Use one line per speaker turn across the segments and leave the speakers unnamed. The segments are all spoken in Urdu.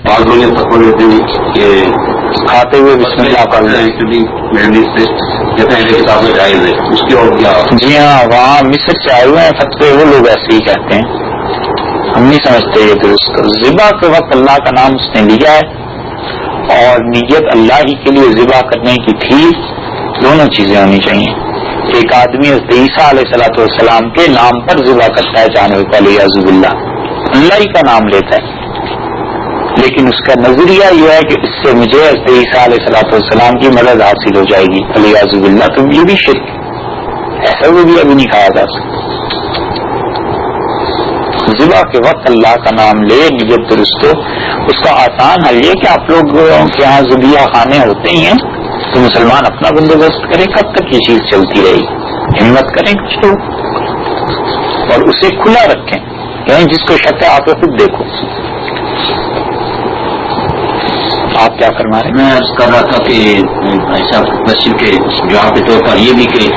بعض لوگ یہ فتویٰ دیتے ہیں کہ
کھاتے ہوئے بسم اللہ پڑھ لیں،
کہتے ہیں کتاب میں جائز ہے، اس کی اور کیا؟
جی ہاں، وہاں مصر سے آئے ہوئے ہیں فتوے، وہ لوگ ایسے ہی کہتے ہیں، ہم نہیں سمجھتے یہ درست۔ ذبح کے وقت اللہ کا نام اس نے لیا ہے اور نیت اللہ ہی کے لیے ذبح کرنے کی تھی، دونوں چیزیں ہونی چاہیے۔ ایک آدمی حضرت عیسیٰ علیہ السلام کے نام پر ذبح کرتا ہے جانور کو، علیہ باللہ، اللہ ہی کا نام لیتا ہے، لیکن اس کا نظریہ یہ ہے کہ اس سے مجھے حضرت عیسیٰ علیہ السلام کی مدد حاصل ہو جائے گی، علیہ باللہ، تو یہ بھی شرک، ایسا وہ بھی ابھی نہیں کھایا جا سکتا۔ ذبح کے وقت اللہ کا نام لے، نیت درست ہو۔ اس کا آسان حل یہ کہ آپ لوگ کے یہاں ذبیحہ خانے ہوتے ہی ہیں تو مسلمان اپنا بندوبست کریں، کب تک یہ چیز چلتی رہے گی، ہمت کریں کچھ لوگ اور اسے کھلا رکھیں، یعنی جس کو شک ہے آپ خود دیکھو۔ آپ کیا فرما رہے ہیں؟
میں عرض کر رہا تھا کہ ایسا کوشچن کے جواب کے طور پر یہ بھی کہ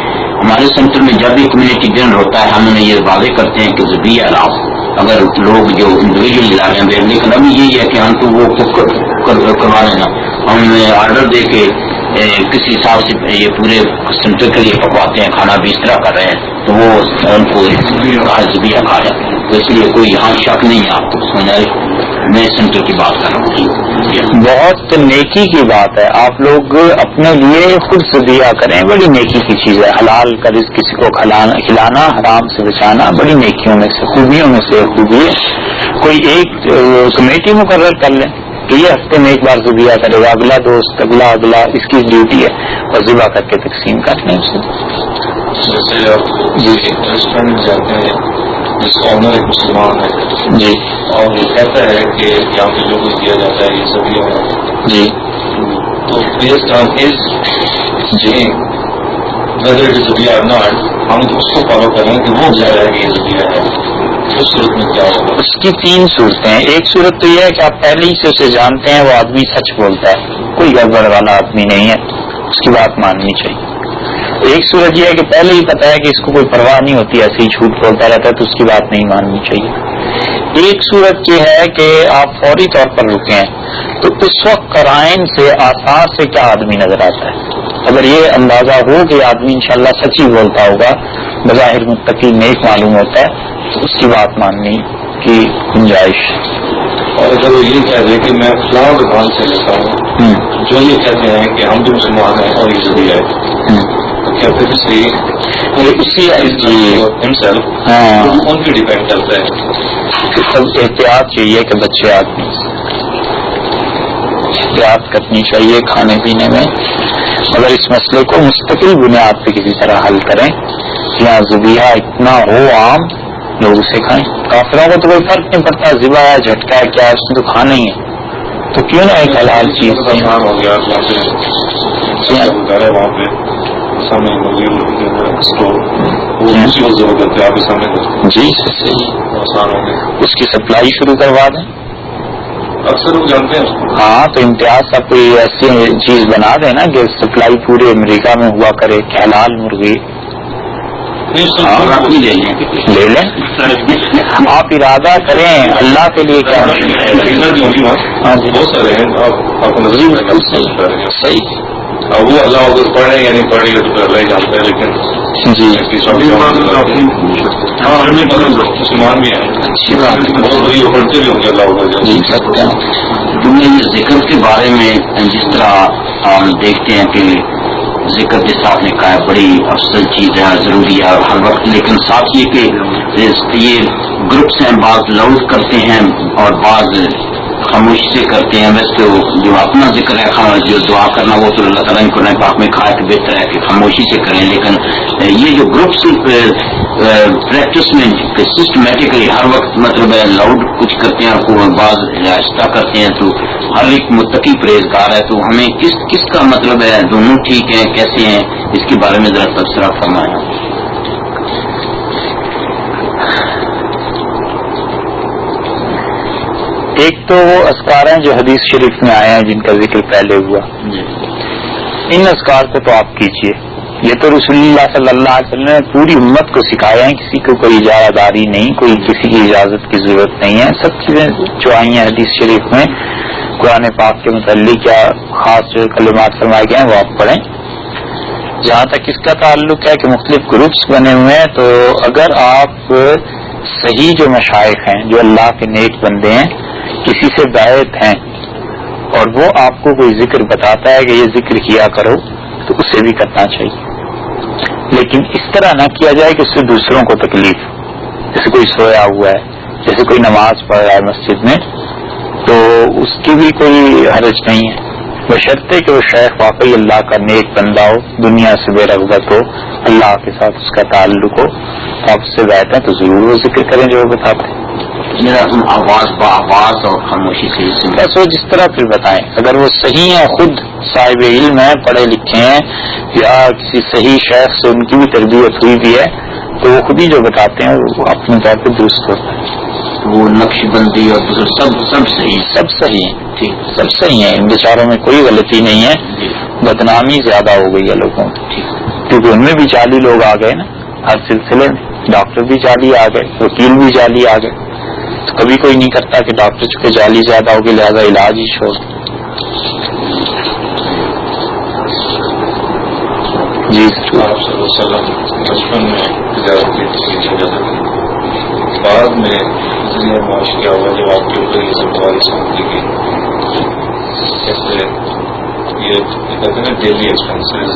ہمارے سینٹر میں جب بھی کمیونٹی ڈنر ہوتا ہے ہم انہیں یہ واضح کرتے ہیں کہ ذبیحہ الاؤ، اگر لوگ جو انڈیویجل لا رہے ہیں، لیکن ابھی یہی ہے کہ ہم تو وہ کروا لینا، ہم آرڈر دے کے کسی حساب سے یہ پورے سینٹر کے لیے پکواتے ہیں، کھانا بھی اس طرح کر رہے ہیں تو وہ ان کو ذبیحہ کھا جاتے ہیں، تو اس لیے کوئی یہاں شک نہیں ہے آپ کو سمجھائے، میں سینٹر کی بات کر رہا ہوں۔
بہت نیکی کی بات ہے، آپ لوگ اپنے لیے خود ذبیحہ کریں، بڑی نیکی کی چیز ہے، حلال کا رزق کسی کو کھلانا، حرام سے بچانا بڑی نیکیوں میں سے، خوبیوں میں سے خوبی ہے۔ کوئی ایک کمیٹی مقرر کر لیں کہ یہ ہفتے میں ایک بار ذبیحہ کرے گا، اگلا دوست اگلا اس کی ڈیوٹی ہے، اور ذبح کر کے تقسیم کر لیں اسے۔
جیسے آپ ریسٹورینٹ میں جاتے ہیں جس کا آنر ایک مسلمان ہے
جی،
اور وہ کہتا ہے کہ یہاں پہ جو کچھ دیا جاتا ہے یہ سبھی ہے
جی
تو based on his whether it is zabiha اور ناٹ، ہم اس کو فالو کریں کہ وہ کہہ رہا ہے کہ یہ ذبیحہ ہے، اس صورت میں کیا ہوگا؟
اس کی تین صورتیں ہیں۔ ایک صورت تو یہ ہے کہ آپ پہلے ہی سے اسے جانتے ہیں وہ آدمی سچ بولتا ہے، کوئی گڑبڑ والا آدمی نہیں ہے، اس کی بات ماننی چاہیے۔ ایک صورت یہ ہے کہ پہلے ہی پتا ہے کہ اس کو کوئی پرواہ نہیں ہوتی، ایسے ہی جھوٹ بولتا رہتا ہے، تو اس کی بات نہیں ماننی چاہیے۔ ایک صورت یہ ہے کہ آپ فوری طور پر رکے ہیں تو اس وقت قرائن سے، آثار سے کیا آدمی نظر آتا ہے، اگر یہ اندازہ ہو کہ آدمی انشاءاللہ سچ ہی بولتا ہوگا، بظاہر متقی نیک معلوم ہوتا ہے، تو اس کی بات ماننی کی گنجائش۔
اور اگر وہ یہ کہہ دے کہ میں فلاں دکان سے لیتا ہوں جو یہ کہتے ہیں کہ ہم بھی مسلمان ہیں اور یہ ذبیحہ ہے، تو کیا پھر اسی ان پہ ڈیپینڈ کرتا ہے؟
احتیاط چاہیے کہ بچے آدمی احتیاط کرنی چاہیے کھانے پینے میں، مگر اس مسئلے کو مستقل بنیاد پہ کسی طرح حل کریں، یہاں ذبیحہ اتنا ہو عام لوگ اسے کھائیں۔ کافروں کو تو کوئی فرق نہیں پڑتا ذبح ہے جھٹکا ہے کیا ہے، اس نے تو کھانا ہی ہے، تو کیوں نہ ایک حلال چیز
ہو گیا وہاں پہ سامنے آپ کے سامنے
جی صحیح،
آسان ہو گیا،
اس کی سپلائی شروع کروا دیں۔
اکثر لوگ جانتے ہیں اس کو۔
ہاں تو امتیاز سب کوئی ایسی چیز بنا دے نا کہ سپلائی پورے امریکہ میں ہوا کرے کہ حلال مرغی لے لیں، آپ ارادہ کریں اللہ کے لیے کیا
بہت سارے ہیں، آپ
صحیح
وہ اللہ اگر پڑھے یا نہیں پڑھے تو اللہ ہی جانتے ہیں، لیکن
جی
مسلمان بھی ہیں
اچھی بات
پڑھتے بھی ہوں گے اللہ
جی سکتے ہیں۔
دنیا میں ذکر کے بارے میں جس طرح ہم دیکھتے ہیں کہ ذکر کے ساتھ نے کہا بڑی افضل چیز ہے، ضروری ہے ہر وقت، لیکن ساتھ یہ کہ یہ گروپس ہیں، بعض لاؤڈ کرتے ہیں اور بعض خاموشی سے کرتے ہیں۔ ویسے تو جو اپنا ذکر ہے جو دعا کرنا وہ تو اللہ تعالیٰ نے قرآن پاک میں کہا کہ بہتر ہے کہ خاموشی سے کریں، لیکن یہ جو گروپس پریکٹس میں سسٹمیٹکلی ہر وقت مطلب ہے لاؤڈ کچھ کرتے ہیں اور بعض آہستہ کرتے ہیں، تو ہر ایک متقی پرہیزگار ہے، تو ہمیں کس کا مطلب ہے دونوں ٹھیک ہیں کیسے ہیں، اس کے بارے میں ذرا تبصرہ فرمائیں۔
ایک تو وہ اذکار ہیں جو حدیث شریف میں آئے ہیں جن کا ذکر پہلے ہوا، ان اذکار کو تو آپ کیجئے، یہ تو رسول اللہ صلی اللہ علیہ وسلم نے پوری امت کو سکھایا ہے، کسی کو کوئی اجازت داری نہیں، کوئی کسی کی اجازت کی ضرورت نہیں ہے، سب چیزیں جو آئی ہیں حدیث شریف میں قرآن پاک کے متعلق کیا خاص جو کلمات فرمائے گئے ہیں وہ آپ پڑھیں. جہاں تک اس کا تعلق ہے کہ مختلف گروپس بنے ہوئے ہیں، تو اگر آپ صحیح جو مشائخ ہیں، جو اللہ کے نیک بندے ہیں، کسی سے بیعت ہیں اور وہ آپ کو کوئی ذکر بتاتا ہے کہ یہ ذکر کیا کرو، تو اسے بھی کرنا چاہیے، لیکن اس طرح نہ کیا جائے کہ اس سے دوسروں کو تکلیف. جیسے کوئی سویا ہوا ہے، جیسے کوئی نماز پڑھ رہا ہے مسجد میں، تو اس کی بھی کوئی حرج نہیں ہے، بشرطے کہ وہ شیخ واقعی اللہ کا نیک بندہ ہو، دنیا سے بے رغبت ہو، اللہ کے ساتھ اس کا تعلق ہو. آپ اس سے بیٹھیں تو ضرور وہ ذکر کریں جو وہ بتاتے ہیں.
آواز اور خاموشی سے
بس وہ جس طرح پھر بتائیں. اگر وہ صحیح ہیں، خود صاحب علم ہیں، پڑھے لکھے ہیں، یا کسی صحیح شیخ سے ان کی بھی تربیت ہوئی بھی ہے، تو وہ خود ہی جو بتاتے ہیں وہ اپنے طور پہ درست ہوتا ہے.
وہ نقش بندی اور سب صحیح،
سب صحیح ہیں، ٹھیک، سب صحیح ہیں. ان بیچاروں میں کوئی غلطی نہیں ہے. بدنامی زیادہ ہو گئی ہے لوگوں کی، کیونکہ ان میں بھی جعلی لوگ آ گئے نا ہر سلسلے میں. ڈاکٹر بھی جعلی آ گئے، وکیل بھی جعلی آ گئے. تو کبھی کوئی نہیں کرتا کہ ڈاکٹر چونکہ جعلی زیادہ ہوگی لہذا علاج ہی چھوڑ. جی
بچپن میں تجارت کی بعد میں معاش کیا ہوا جب آپ کے اوپر یہ سب باری سمجھنے کی، جیسے یہ کہتے ہیں نا ڈیلی ایکسپینسز.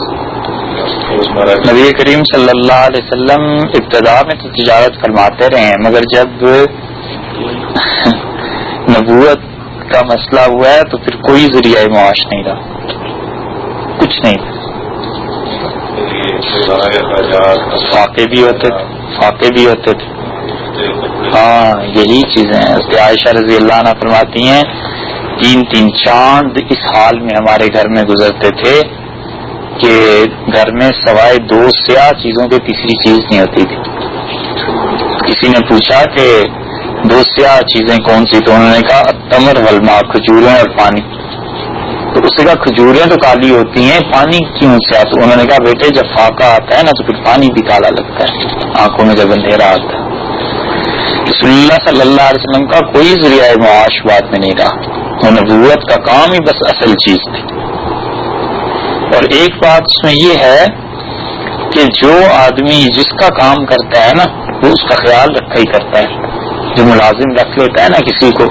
نبی کریم صلی اللہ علیہ وسلم ابتدا میں تو تجارت فرماتے رہے ہیں، مگر جب نبوت کا مسئلہ ہوا ہے تو پھر کوئی ذریعہ معاش نہیں رہا، کچھ نہیں تھا. فاقے بھی ہوتے تھے. ہاں یہی چیزیں ہیں. عائشہ رضی اللہ عنہ فرماتی ہیں 3 چاند اس حال میں ہمارے گھر میں گزرتے تھے کہ گھر میں سوائے 2 سیاہ چیزوں کے تیسری چیز نہیں ہوتی تھی. کسی نے پوچھا کہ 2 سیاہ چیزیں کون سی؟ تو انہوں نے کہا تمر والماء، کھجوریں اور پانی. تو اس نے کہا کھجوریں تو کالی ہوتی ہیں، پانی کیوں سیاہ؟ تو انہوں نے کہا بیٹے جب فاقہ آتا ہے نا تو پھر پانی بھی کالا لگتا ہے، آنکھوں میں جب اندھیرا آتا ہے. رسول اللہ صلی اللہ علیہ وسلم کا کوئی ذریعہ معاش بات میں نہیں رہا. وہ نبوت کا کام ہی بس اصل چیز تھی. اور ایک بات اس میں یہ ہے کہ جو آدمی جس کا کام کرتا ہے نا وہ اس کا خیال رکھا ہی کرتا ہے. جو ملازم رکھ لیتا ہے نا کسی کو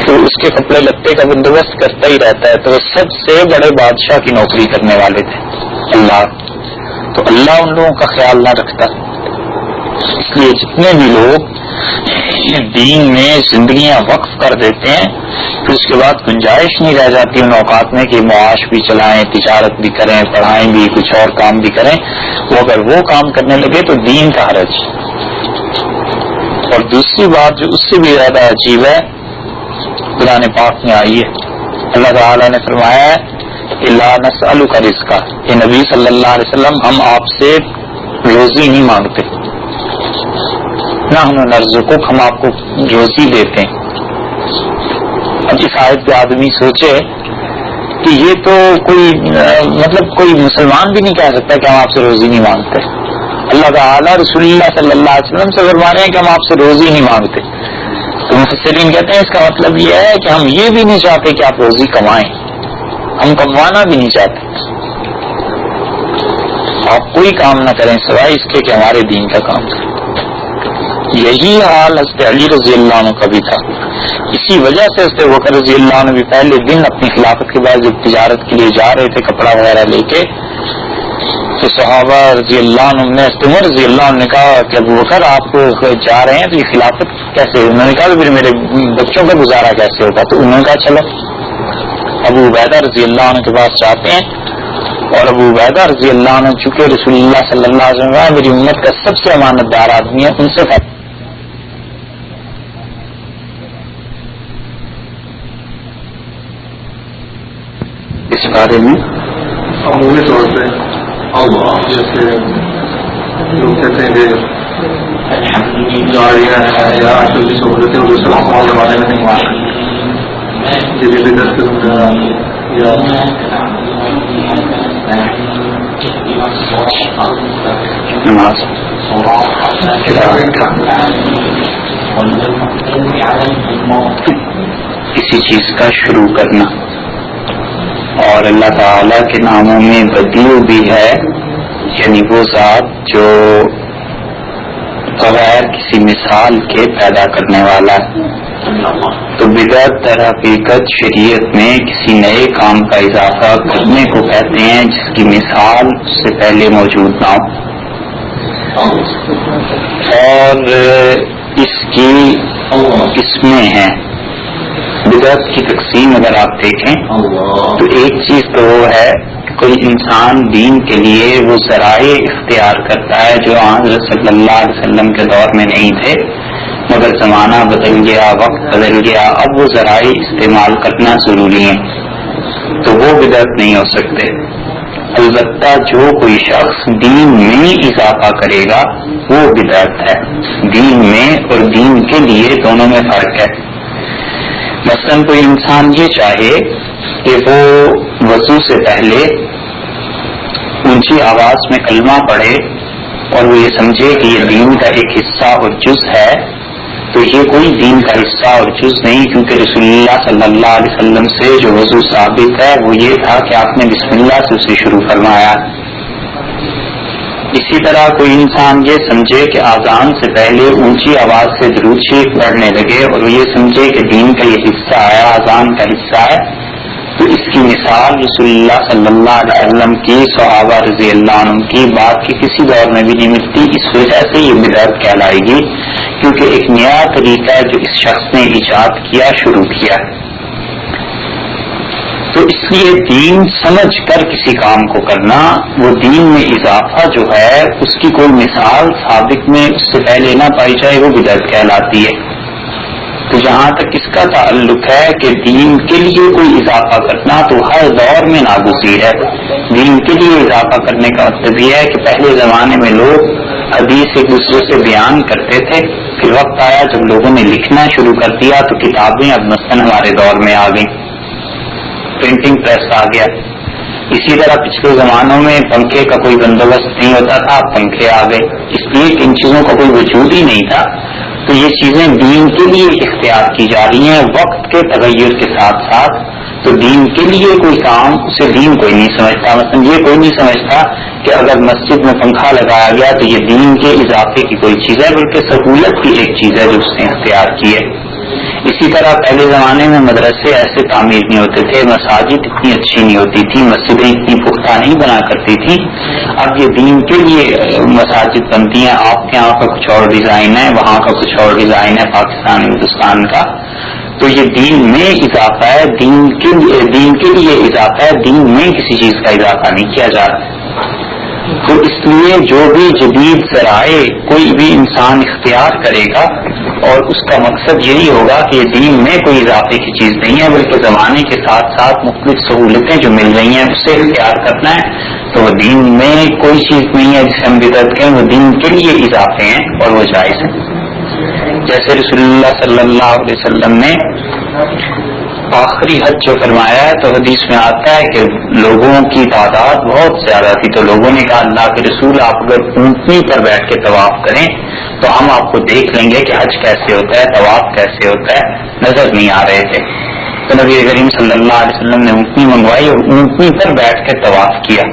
تو اس کے کپڑے لتے کا بندوبست کرتا ہی رہتا ہے. تو وہ سب سے بڑے بادشاہ کی نوکری کرنے والے تھے اللہ. تو اللہ ان لوگوں کا خیال نہ رکھتا. اس لیے جتنے بھی لوگ دین میں زندگیاں وقف کر دیتے ہیں پھر اس کے بعد گنجائش نہیں رہ جاتی ان اوقات میں کہ معاش بھی چلائیں، تجارت بھی کریں، پڑھائیں بھی، کچھ اور کام بھی کریں. وہ اگر وہ کام کرنے لگے تو دین کا حرج. اور دوسری بات جو اس سے بھی زیادہ عجیب ہے قرآن پاک میں آئی ہے. اللہ تعالیٰ نے فرمایا ہے کہ لا نسألک رزقا، کہ نبی صلی اللہ علیہ وسلم ہم آپ سے روزی نہیں مانگتے، نہ ہم نرزقک، ہم آپ کو روزی دیتے ہیں. اب اس آیت پہ آدمی سوچے کہ یہ تو کوئی مطلب کوئی مسلمان بھی نہیں کہہ سکتا کہ ہم آپ سے روزی نہیں مانگتے. اللہ تعالیٰ رسول اللہ صلی اللہ علیہ وسلم سے فرما رہے ہیں کہ ہم آپ سے روزی نہیں مانگتے. تو مفسرین کہتے ہیں اس کا مطلب یہ ہے کہ ہم یہ بھی نہیں چاہتے کہ آپ روزی کمائیں، ہم کموانا بھی نہیں چاہتے. آپ کوئی کام نہ کریں سوائے اس کے کہ ہمارے دین کا کام کریں. یہی حال حضرت علی رضی اللہ عنہ کا بھی تھا. اسی وجہ سے حضرت بکر رضی اللہ عنہ بھی پہلے دن اپنی خلافت کے بعد جب تجارت کے لیے جا رہے تھے کپڑا وغیرہ لے کے، تو صحابہ رضی اللہ عنہ نے عمر رضی اللہ عنہ نے کہا کہ ابو بکر آپ جا رہے ہیں تو یہ خلافت کیسے؟ انہوں نے کہا تو پھر میرے بچوں کا گزارا کیسے ہوگا؟ تو انہوں نے کہا چلو ابو عبیدہ رضی اللہ عنہ کے پاس جاتے ہیں. اور ابو عبیدہ رضی اللہ عنہ چونکہ رسول اللہ صلی اللہ علیہ وسلم میری امت کا سب سے امانت دار آدمی ہے، ان سے اس بارے میں
عمومی طور پہ جیسے لوگ کہتے ہیں کہ گاڑیاں ہیں یا آج کل کی سہولتیں دوسرے زمانے میں نہیں یا
نماز کسی چیز کا شروع کرنا، اور اللہ تعالی کے ناموں میں بدیع بھی ہے، یعنی وہ ذات جو بغیر کسی مثال کے پیدا کرنے والا ہے۔ تو بدعت در حقیقت شریعت میں کسی نئے کام کا اضافہ کرنے کو کہتے ہیں جس کی مثال اس سے پہلے موجود نہ ہو، اور اس کی قسمیں ہیں۔ بدعت کی تقسیم اگر آپ دیکھیں تو ایک چیز تو وہ ہے کہ کوئی انسان دین کے لیے وہ ذرائع اختیار کرتا ہے جو حضرت صلی اللہ علیہ وسلم کے دور میں نہیں تھے، مگر زمانہ بدل گیا، وقت بدل گیا، اب وہ ذرائع استعمال کرنا ضروری ہیں، تو وہ بدعت نہیں ہو سکتے۔ البتہ جو کوئی شخص دین میں اضافہ کرے گا وہ بدعت ہے۔ دین میں اور دین کے لیے دونوں میں فرق ہے۔ مثلا کوئی انسان یہ چاہے کہ وہ وضو سے پہلے اونچی آواز میں کلمہ پڑھے اور وہ یہ سمجھے کہ یہ دین کا ایک حصہ اور جز ہے، تو یہ کوئی دین کا حصہ اور جز نہیں، کیونکہ رسول اللہ صلی اللہ علیہ وسلم سے جو وضو ثابت ہے وہ یہ تھا کہ آپ نے بسم اللہ سے اسے شروع فرمایا۔ اسی طرح کوئی انسان یہ سمجھے کہ اذان سے پہلے اونچی آواز سے درود شریف پڑھنے لگے اور وہ یہ سمجھے کہ دین کا یہ حصہ ہے، اذان کا حصہ ہے، تو اس کی مثال رسول اللہ صلی اللہ علیہ وسلم کی، صحابہ رضی اللہ عنہ کی بات کی کسی دور میں بھی نہیں ملتی۔ اس وجہ سے یہ بدعت کہلائے گی، کیونکہ ایک نیا طریقہ ہے جو اس شخص نے ایجاد کیا، شروع کیا۔ تو اس لیے دین سمجھ کر کسی کام کو کرنا، وہ دین میں اضافہ جو ہے اس کی کوئی مثال سابق میں اس سے پہلے نہ پائی جائے، وہ بدعت کہلاتی ہے۔ تو جہاں تک اس کا تعلق ہے کہ دین کے لیے کوئی اضافہ کرنا تو ہر دور میں ناگزیر ہے۔ دین کے لیے اضافہ کرنے کا مطلب یہ ہے کہ پہلے زمانے میں لوگ حدیث ایک دوسرے سے بیان کرتے تھے، پھر وقت آیا جب لوگوں نے لکھنا شروع کر دیا تو کتابیں اب مثلاً ہمارے دور میں آ گئیں، پرنٹنگ پریس آ گیا۔ اسی طرح پچھلے زمانوں میں پنکھے کا کوئی بندوبست نہیں ہوتا تھا، پنکھے آ گئے، اس لیے کہ ان چیزوں کا کوئی وجود ہی نہیں تھا۔ تو یہ چیزیں دین کے لیے اختیار کی جا رہی ہیں وقت کے تغیر کے ساتھ ساتھ۔ تو دین کے لیے کوئی کام اسے دین کوئی نہیں سمجھتا۔ مثلا یہ کوئی نہیں سمجھتا کہ اگر مسجد میں پنکھا لگایا گیا تو یہ دین کے اضافے کی کوئی چیز ہے، بلکہ سہولت کی ایک چیز ہے جو اس نے اختیار کی ہے۔ اسی طرح پہلے زمانے میں مدرسے ایسے تعمیر نہیں ہوتے تھے، مساجد اتنی اچھی نہیں ہوتی تھی، مسجدیں اتنی پختہ نہیں بنا کرتی تھی۔ اب یہ دین کے لیے مساجد بنتی ہیں، آپ کے یہاں کا کچھ اور ڈیزائن ہے، وہاں کا کچھ اور ڈیزائن ہے، پاکستان ہندوستان کا۔ تو یہ دین میں اضافہ ہے، دین کے لیے اضافہ ہے، دین میں کسی چیز کا اضافہ نہیں کیا جا رہا۔ تو اس لیے جو بھی جدید ذرائع کوئی بھی انسان اختیار کرے گا اور اس کا مقصد یہی ہوگا کہ یہ دین میں کوئی اضافے کی چیز نہیں ہے، بلکہ زمانے کے ساتھ ساتھ مختلف سہولتیں جو مل رہی ہیں اسے اختیار کرنا ہے، تو وہ دین میں کوئی چیز نہیں ہے جسے ہم بدعت کہیں، وہ دین کے لیے اضافے ہیں اور وہ جائز ہیں۔ جیسے رسول اللہ صلی اللہ علیہ وسلم نے آخری حج جو فرمایا ہے تو حدیث میں آتا ہے کہ لوگوں کی تعداد بہت زیادہ تھی، تو لوگوں نے کہا اللہ کے رسول آپ اگر اونٹنی پر بیٹھ کے طواف کریں تو ہم آپ کو دیکھ لیں گے کہ حج کیسے ہوتا ہے، طواف کیسے ہوتا ہے، نظر نہیں آ رہے تھے۔ تو نبی کریم صلی اللہ علیہ وسلم نے اونٹنی منگوائی اور اونٹنی پر بیٹھ کے طواف کیا۔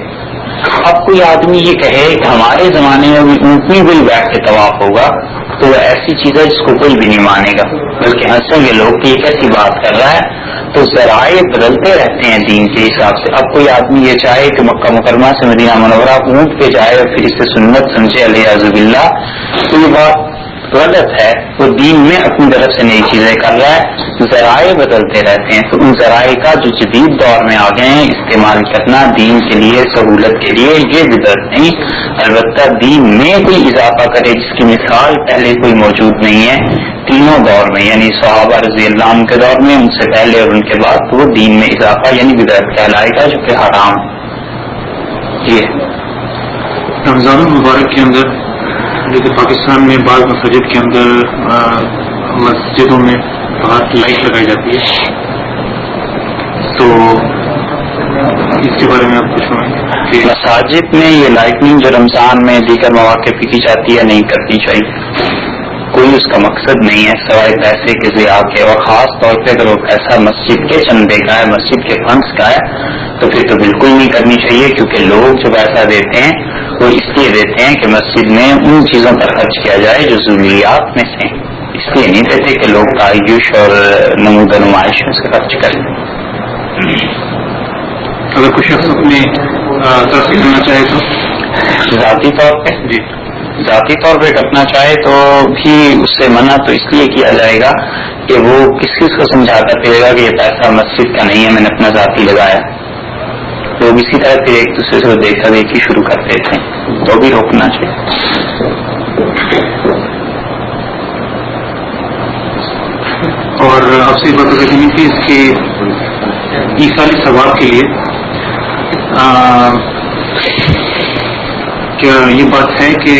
اب کوئی آدمی یہ کہے کہ ہمارے زمانے میں بھی اونٹنی پر بیٹھ کے طواف ہوگا تو وہ ایسی چیز ہے جس کو کوئی بھی نہیں مانے گا، بلکہ ہنسیں گے لوگ کہ یہ کیسی بات کر رہا ہے۔ تو ذرائع بدلتے رہتے ہیں دین کے حساب سے۔ اب کوئی آدمی یہ چاہے کہ مکہ مکرمہ سے مدینہ منورہ اونٹ پہ جائے اور پھر اسے سنت سمجھے علیہ باللہ، تو یہ بات غلط ہے، وہ دین میں اپنی طرف سے نئی چیزیں کر رہا ہے۔ ذرائع بدلتے رہتے ہیں، تو ان ذرائع کا جو جدید دور میں آ گئے ہیں استعمال کرنا دین کے لیے، سہولت کے لیے، یہ بدعت نہیں۔ البتہ دین میں کوئی اضافہ کرے جس کی مثال پہلے کوئی موجود نہیں ہے تینوں دور میں، یعنی صحابہ رضی اللہ عنہ کے دور میں، ان سے پہلے اور ان کے بعد، تو وہ دین میں اضافہ یعنی بدعت کہلائے گا، جو کہ حرام۔ یہ
رمضان المبارک کے اندر جیسے پاکستان میں بعض مساجد کے اندر مسجدوں میں باہر لائٹ لگائی جاتی ہے، تو اس کے بارے میں آپ کچھ فرمائیں۔
مساجد میں یہ لائٹنگ جو رمضان میں دیگر مواقع پہ کی جاتی ہے نہیں کرنی چاہیے۔ کوئی اس کا مقصد نہیں ہے سوائے پیسے کے ضیاع کے، اور خاص طور پہ اگر وہ پیسہ مسجد کے چندے کا ہے، مسجد کے فنڈس کا ہے، تو پھر تو بالکل نہیں کرنی چاہیے، کیونکہ لوگ جو پیسہ دیتے ہیں وہ اس لیے دیتے ہیں کہ مسجد میں ان چیزوں پر خرچ کیا جائے جو ضروریات میں سے ہیں، اس لیے نہیں دیتے کہ لوگ تعیش اور نمود و نمائش میں سے خرچ کریں۔
اگر کوئی شخص اپنے طرف سے کرنا چاہے تو
ذاتی طور پہ
جی
ذاتی طور پہ کرنا چاہے تو بھی اس سے منع تو اس لیے کیا جائے گا کہ وہ کس کو سمجھاتا پھرے گا کہ یہ پیسہ مسجد کا نہیں ہے، میں نے اپنا ذاتی لگایا۔ لوگ اسی طرح پھر ایک دوسرے سے دیکھا دیکھی شروع کر دیتے ہیں، تو بھی روکنا چاہیے۔
اور آپ سے بات کریں کہ اس کے ایصال ثواب کے لیے کیا یہ بات ہے کہ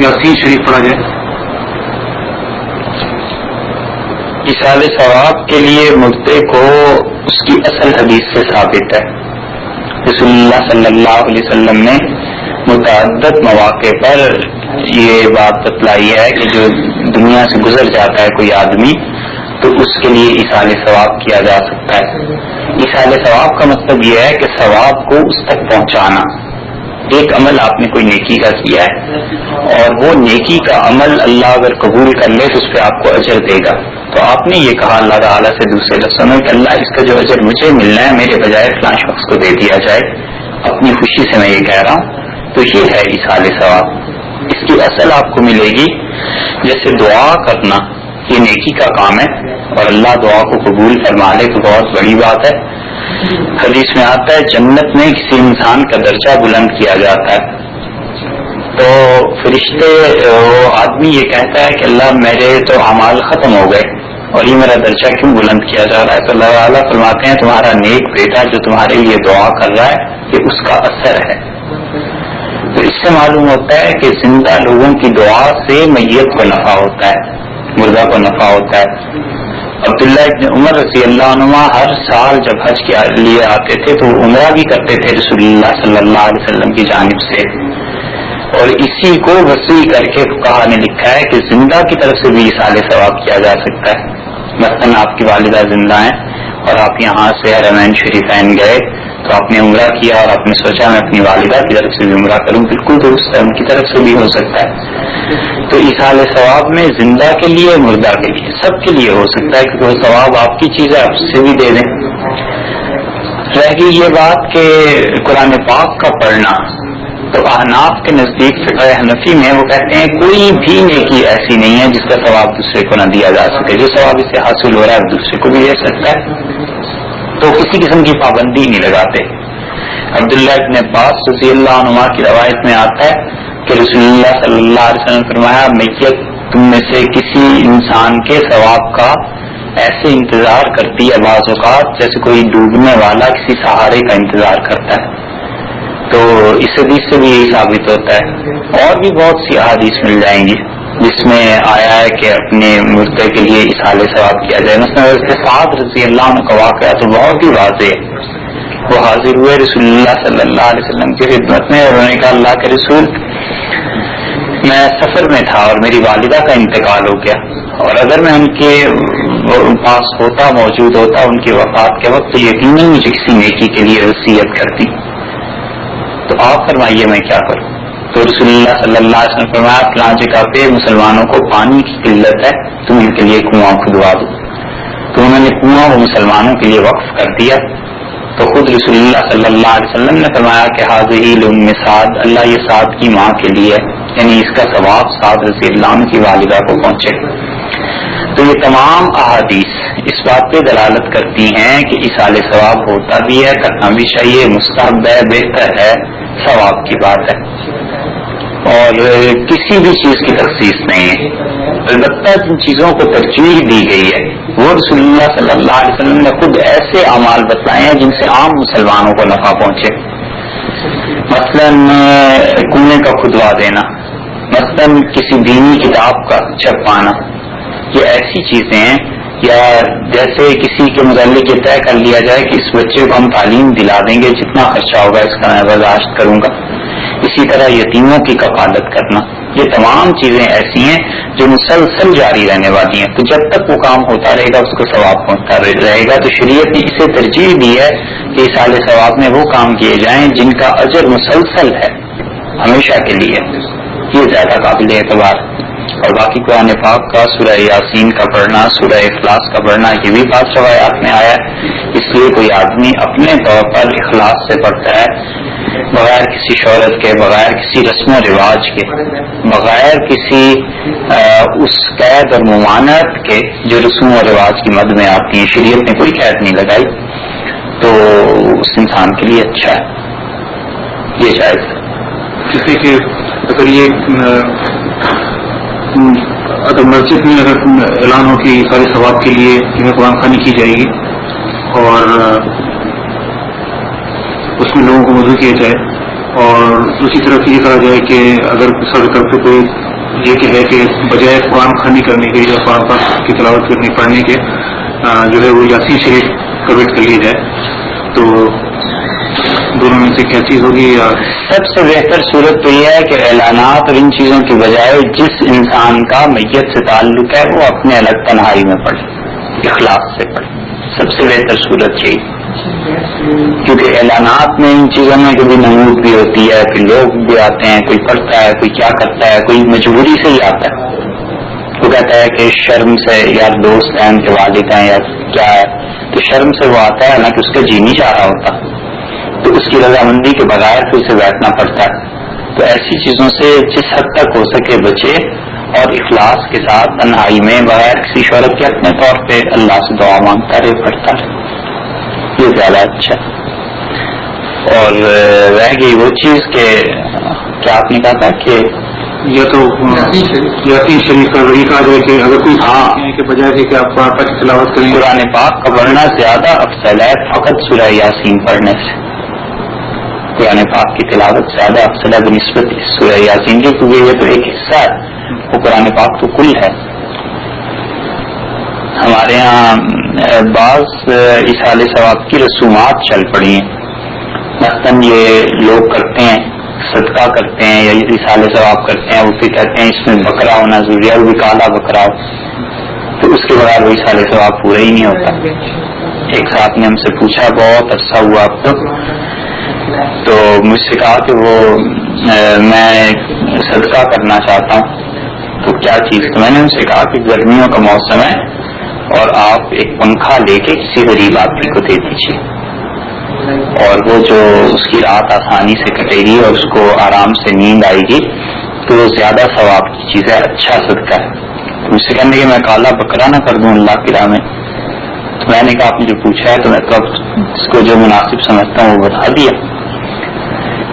یاسین شریف پڑھا جائے؟
ایصال ثواب کے لیے مردے کو اس کی اصل حدیث سے ثابت ہے۔ رسول اللہ صلی اللہ علیہ وسلم نے متعدد مواقع پر یہ بات بتلائی ہے کہ جو دنیا سے گزر جاتا ہے کوئی آدمی تو اس کے لیے ایصال ثواب کیا جا سکتا ہے۔ ایصال ثواب کا مطلب یہ ہے کہ ثواب کو اس تک پہنچانا۔ ایک عمل آپ نے کوئی نیکی کا کیا ہے اور وہ نیکی کا عمل اللہ اگر قبول کر لے تو اس پہ آپ کو اجر دے گا، تو آپ نے یہ کہا اللہ تعالیٰ سے دوسرے لفظوں میں کہ اللہ اس کا جو اجر مجھے ملنا ہے میرے بجائے فلاں شخص کو دے دیا جائے، اپنی خوشی سے میں یہ کہہ رہا ہوں، تو یہ ہے ایصال ثواب۔ اس کی اصل آپ کو ملے گی جیسے دعا کرنا، یہ نیکی کا کام ہے اور اللہ دعا کو قبول فرما لے تو بہت بڑی بات ہے۔ حدیث میں آتا ہے جنت میں کسی انسان کا درجہ بلند کیا جاتا ہے تو فرشتے وہ آدمی یہ کہتا ہے کہ اللہ میرے تو اعمال ختم ہو گئے اور یہ میرا درجہ کیوں بلند کیا جا رہا ہے، تو اللہ تعالیٰ فرماتے ہیں تمہارا نیک بیٹا جو تمہارے لیے دعا کر رہا ہے یہ اس کا اثر ہے۔ تو اس سے معلوم ہوتا ہے کہ زندہ لوگوں کی دعا سے میت کو نفع ہوتا ہے، مردہ کو نفع ہوتا ہے۔ عبداللہ ابن عمر رضی اللہ عنہ ہر سال جب حج کے لیے آتے تھے تو عمرہ بھی کرتے تھے رسول اللہ صلی اللہ علیہ وسلم کی جانب سے، اور اسی کو وسیع کر کے فقہا نے لکھا ہے کہ زندہ کی طرف سے بھی ایصال ثواب کیا جا سکتا ہے۔ مثلاً آپ کی والدہ زندہ ہیں اور آپ یہاں سے حرمین شریفین گئے تو آپ نے عمرہ کیا اور آپ نے سوچا میں اپنی والدہ کی طرف سے بھی عمرہ کروں، بالکل درست ہے، ان کی طرف سے بھی ہو سکتا ہے۔ تو ایصال ثواب میں زندہ کے لیے مردہ کے لیے سب کے لیے ہو سکتا ہے، کیونکہ وہ ثواب آپ کی چیز ہے، آپ سے بھی دے دیں۔ رہ گئی یہ بات کہ قرآن پاک کا پڑھنا، تو احناف کے نزدیک فقہ حنفی میں وہ کہتے ہیں کوئی بھی نیکی ایسی نہیں ہے جس کا ثواب دوسرے کو نہ دیا جا سکے، جو ثواب اس سے حاصل ہو رہا ہے دوسرے کو بھی دے سکتا ہے، تو کسی قسم کی پابندی نہیں لگاتے۔ عبداللہ ابن عباس رضی اللہ عنہ کی روایت میں آتا ہے کہ رسول اللہ صلی اللہ علیہ وسلم نے فرمایا میت تم میں سے کسی انسان کے ثواب کا ایسے انتظار کرتی ہے بعض اوقات جیسے کوئی ڈوبنے والا کسی سہارے کا انتظار کرتا ہے، تو اس حدیث سے بھی یہی ثابت ہوتا ہے۔ اور بھی بہت سی احادیث مل جائیں گی جس میں آیا ہے کہ اپنے مردے کے لیے ایصال ثواب کیا جائے۔ مثلا سعد رضی اللہ عنہ کا واقعہ تو بہت ہی واضح ہے، وہ حاضر ہوئے رسول اللہ صلی اللہ علیہ وسلم کی خدمت میں اور انہوں نے کہا اللہ کے رسول میں سفر میں تھا اور میری والدہ کا انتقال ہو گیا، اور اگر میں ان کے پاس ہوتا موجود ہوتا ان کی وفات کے وقت تو یقیناً مجھے کسی نیکی کے لیے وصیت کرتی، تو آپ فرمائیے میں کیا کروں؟ تو رسول اللہ صلی اللہ علیہ وسلم فرمایا فلاں جگہ پہ مسلمانوں کو پانی کی قلت ہے تم ان کے لیے کنواں کھدوا دو، تو انہوں نے کنواں وہ مسلمانوں کے لیے وقف کر دیا۔ تو خود رسول اللہ صلی اللہ علیہ وسلم نے فرمایا کہ حاضی لم سعد، اللہ یہ سعد کی ماں کے لیے، یعنی اس کا ثواب سعد رضی اللہ عنہ کی والدہ کو پہنچے۔ تو یہ تمام احادیث اس بات پہ دلالت کرتی ہیں کہ ایصال ثواب ہوتا بھی ہے، کرنا بھی چاہیے، مستحب ہے، بہتر ہے، ثواب کی بات ہے، اور کسی بھی چیز کی تخصیص نہیں ہے۔ البتہ جن چیزوں کو ترجیح دی گئی ہے وہ رسول اللہ صلی اللہ علیہ وسلم نے خود ایسے اعمال بتلائے ہیں جن سے عام مسلمانوں کو نفع پہنچے، مثلاً کنویں کا کھدوا دینا، مثلاً کسی دینی کتاب کا چھپانا، یہ ایسی چیزیں ہیں، یا جیسے کسی کے متعلق یہ طے کر لیا جائے کہ اس بچے کو ہم تعلیم دلا دیں گے، جتنا خرچہ ہوگا اس کا میں برداشت کروں گا۔ اسی طرح یتیموں کی کفالت کرنا، یہ تمام چیزیں ایسی ہیں جو مسلسل جاری رہنے والی ہیں. تو جب تک وہ کام ہوتا رہے گا اس کو ثواب پہنچتا رہے گا. تو شریعت نے اسے ترجیح دی ہے کہ ایصال ثواب میں وہ کام کیے جائیں جن کا اجر مسلسل ہے ہمیشہ کے لیے، یہ زیادہ قابل اعتبار. اور باقی قرآن پاک کا سورہ یاسین کا پڑھنا، سورہ اخلاص کا پڑھنا، یہ بھی بعض روایات میں آیا ہے. اس لیے کوئی آدمی اپنے طور پر اخلاص سے پڑھتا ہے، بغیر کسی شہرت کے، بغیر کسی رسم و رواج کے، بغیر کسی اس قید اور ممانعت کے جو رسم و رواج کی مد میں آتی ہیں. شریعت نے کوئی قید نہیں لگائی، تو اس انسان کے لیے اچھا ہے، یہ جائز ہے.
جیسے کہ اگر مسجد میں اگر اعلان ہو کہ سارے ثواب کے لیے قرآن خوانی کی جائے گی اور اس میں لوگوں کو مدعو کیا جائے، اور دوسری طرف یہ کہا جائے کہ اگر سر کرتے کوئی یہ کہ ہے کہ بجائے قرآن خوانی کرنے کے یا قرآن پاک کی تلاوت کرنے پڑھنے کے جو ہے وہ یاسین شریف کنورٹ کر لیا جائے، تو دونوں میں سے کیا چیز ہوگی؟ یا
سب سے بہتر صورت تو یہ ہے کہ اعلانات اور ان چیزوں کی بجائے جس انسان کا میت سے تعلق ہے وہ اپنے الگ تنہائی میں پڑھے، اخلاص سے پڑھے. سب سے بہتر صورت یہی، کیونکہ اعلانات میں ان چیزوں میں کبھی نمود بھی ہوتی ہے، پھر لوگ بھی آتے ہیں، کوئی پڑھتا ہے، کوئی کیا کرتا ہے، کوئی مجبوری سے ہی آتا ہے. وہ کہتا ہے کہ شرم سے یا دوست ہیں، ان کے والد ہیں یا کیا ہے، تو شرم سے وہ آتا ہے، حالانکہ اس کا جی نہیں چاہ رہا ہوتا، تو اس کی رضامندی کے بغیر پھر اسے بیٹھنا پڑتا ہے. تو ایسی چیزوں سے جس حد تک ہو سکے بچے، اور اخلاص کے ساتھ تنہائی میں بغیر کسی شہرت کے اپنے طور پہ اللہ سے دعا مانگتا رہے، پڑھتا رہے، یہ زیادہ اچھا. اور رہ گئی وہ چیز کہ کیا آپ نے کہا تھا کہ
یا تو یاسین شریف کا وہی کہا جائے کہ اگر کوئی کے بجائے کہ آپ قرآن پاک کی تلاوت کریں،
قرآن پاک کا پڑھنا زیادہ افضل ہے فقط سورہ یاسین پڑھنے سے. قرآن پاک کی تلاوت زیادہ افضل ہے بنسبت سورہ یاسین کی، کیونکہ یہ تو ایک حصہ ہے، وہ قرآن پاک تو کل ہے. ہمارے ہاں بعض ایصال ثواب کی رسومات چل پڑی ہیں. مثلاً یہ لوگ کرتے ہیں، صدقہ کرتے ہیں یا ایصال ثواب کرتے ہیں، وہ پھر کہتے ہیں اس میں بکرا ہونا ضروری ہے، وہ بھی کالا بکرا ہو، تو اس کے بغیر وہ ایصال ثواب پورا ہی نہیں ہوتا. ایک صاحب نے ہم سے پوچھا، بہت عرصہ ہوا اب تک، تو مجھ سے کہا کہ وہ میں صدقہ کرنا چاہتا ہوں، تو کیا چیز؟ تو میں نے ان سے کہا کہ گرمیوں کا موسم ہے اور آپ ایک پنکھا لے کے کسی غریب آدمی کو دے دیجیے، اور وہ جو اس کی رات آسانی سے کٹے گی اور اس کو آرام سے نیند آئے گی، تو وہ زیادہ ثواب کی چیز ہے، اچھا صدقہ ہے. تو مجھ سے کہنے کہ میں کالا بکرا نہ کر دوں اللہ کی راہ میں. تو میں نے کہا آپ نے جو پوچھا ہے تو میں تو اس کو جو مناسب سمجھتا ہوں وہ بتا دیا.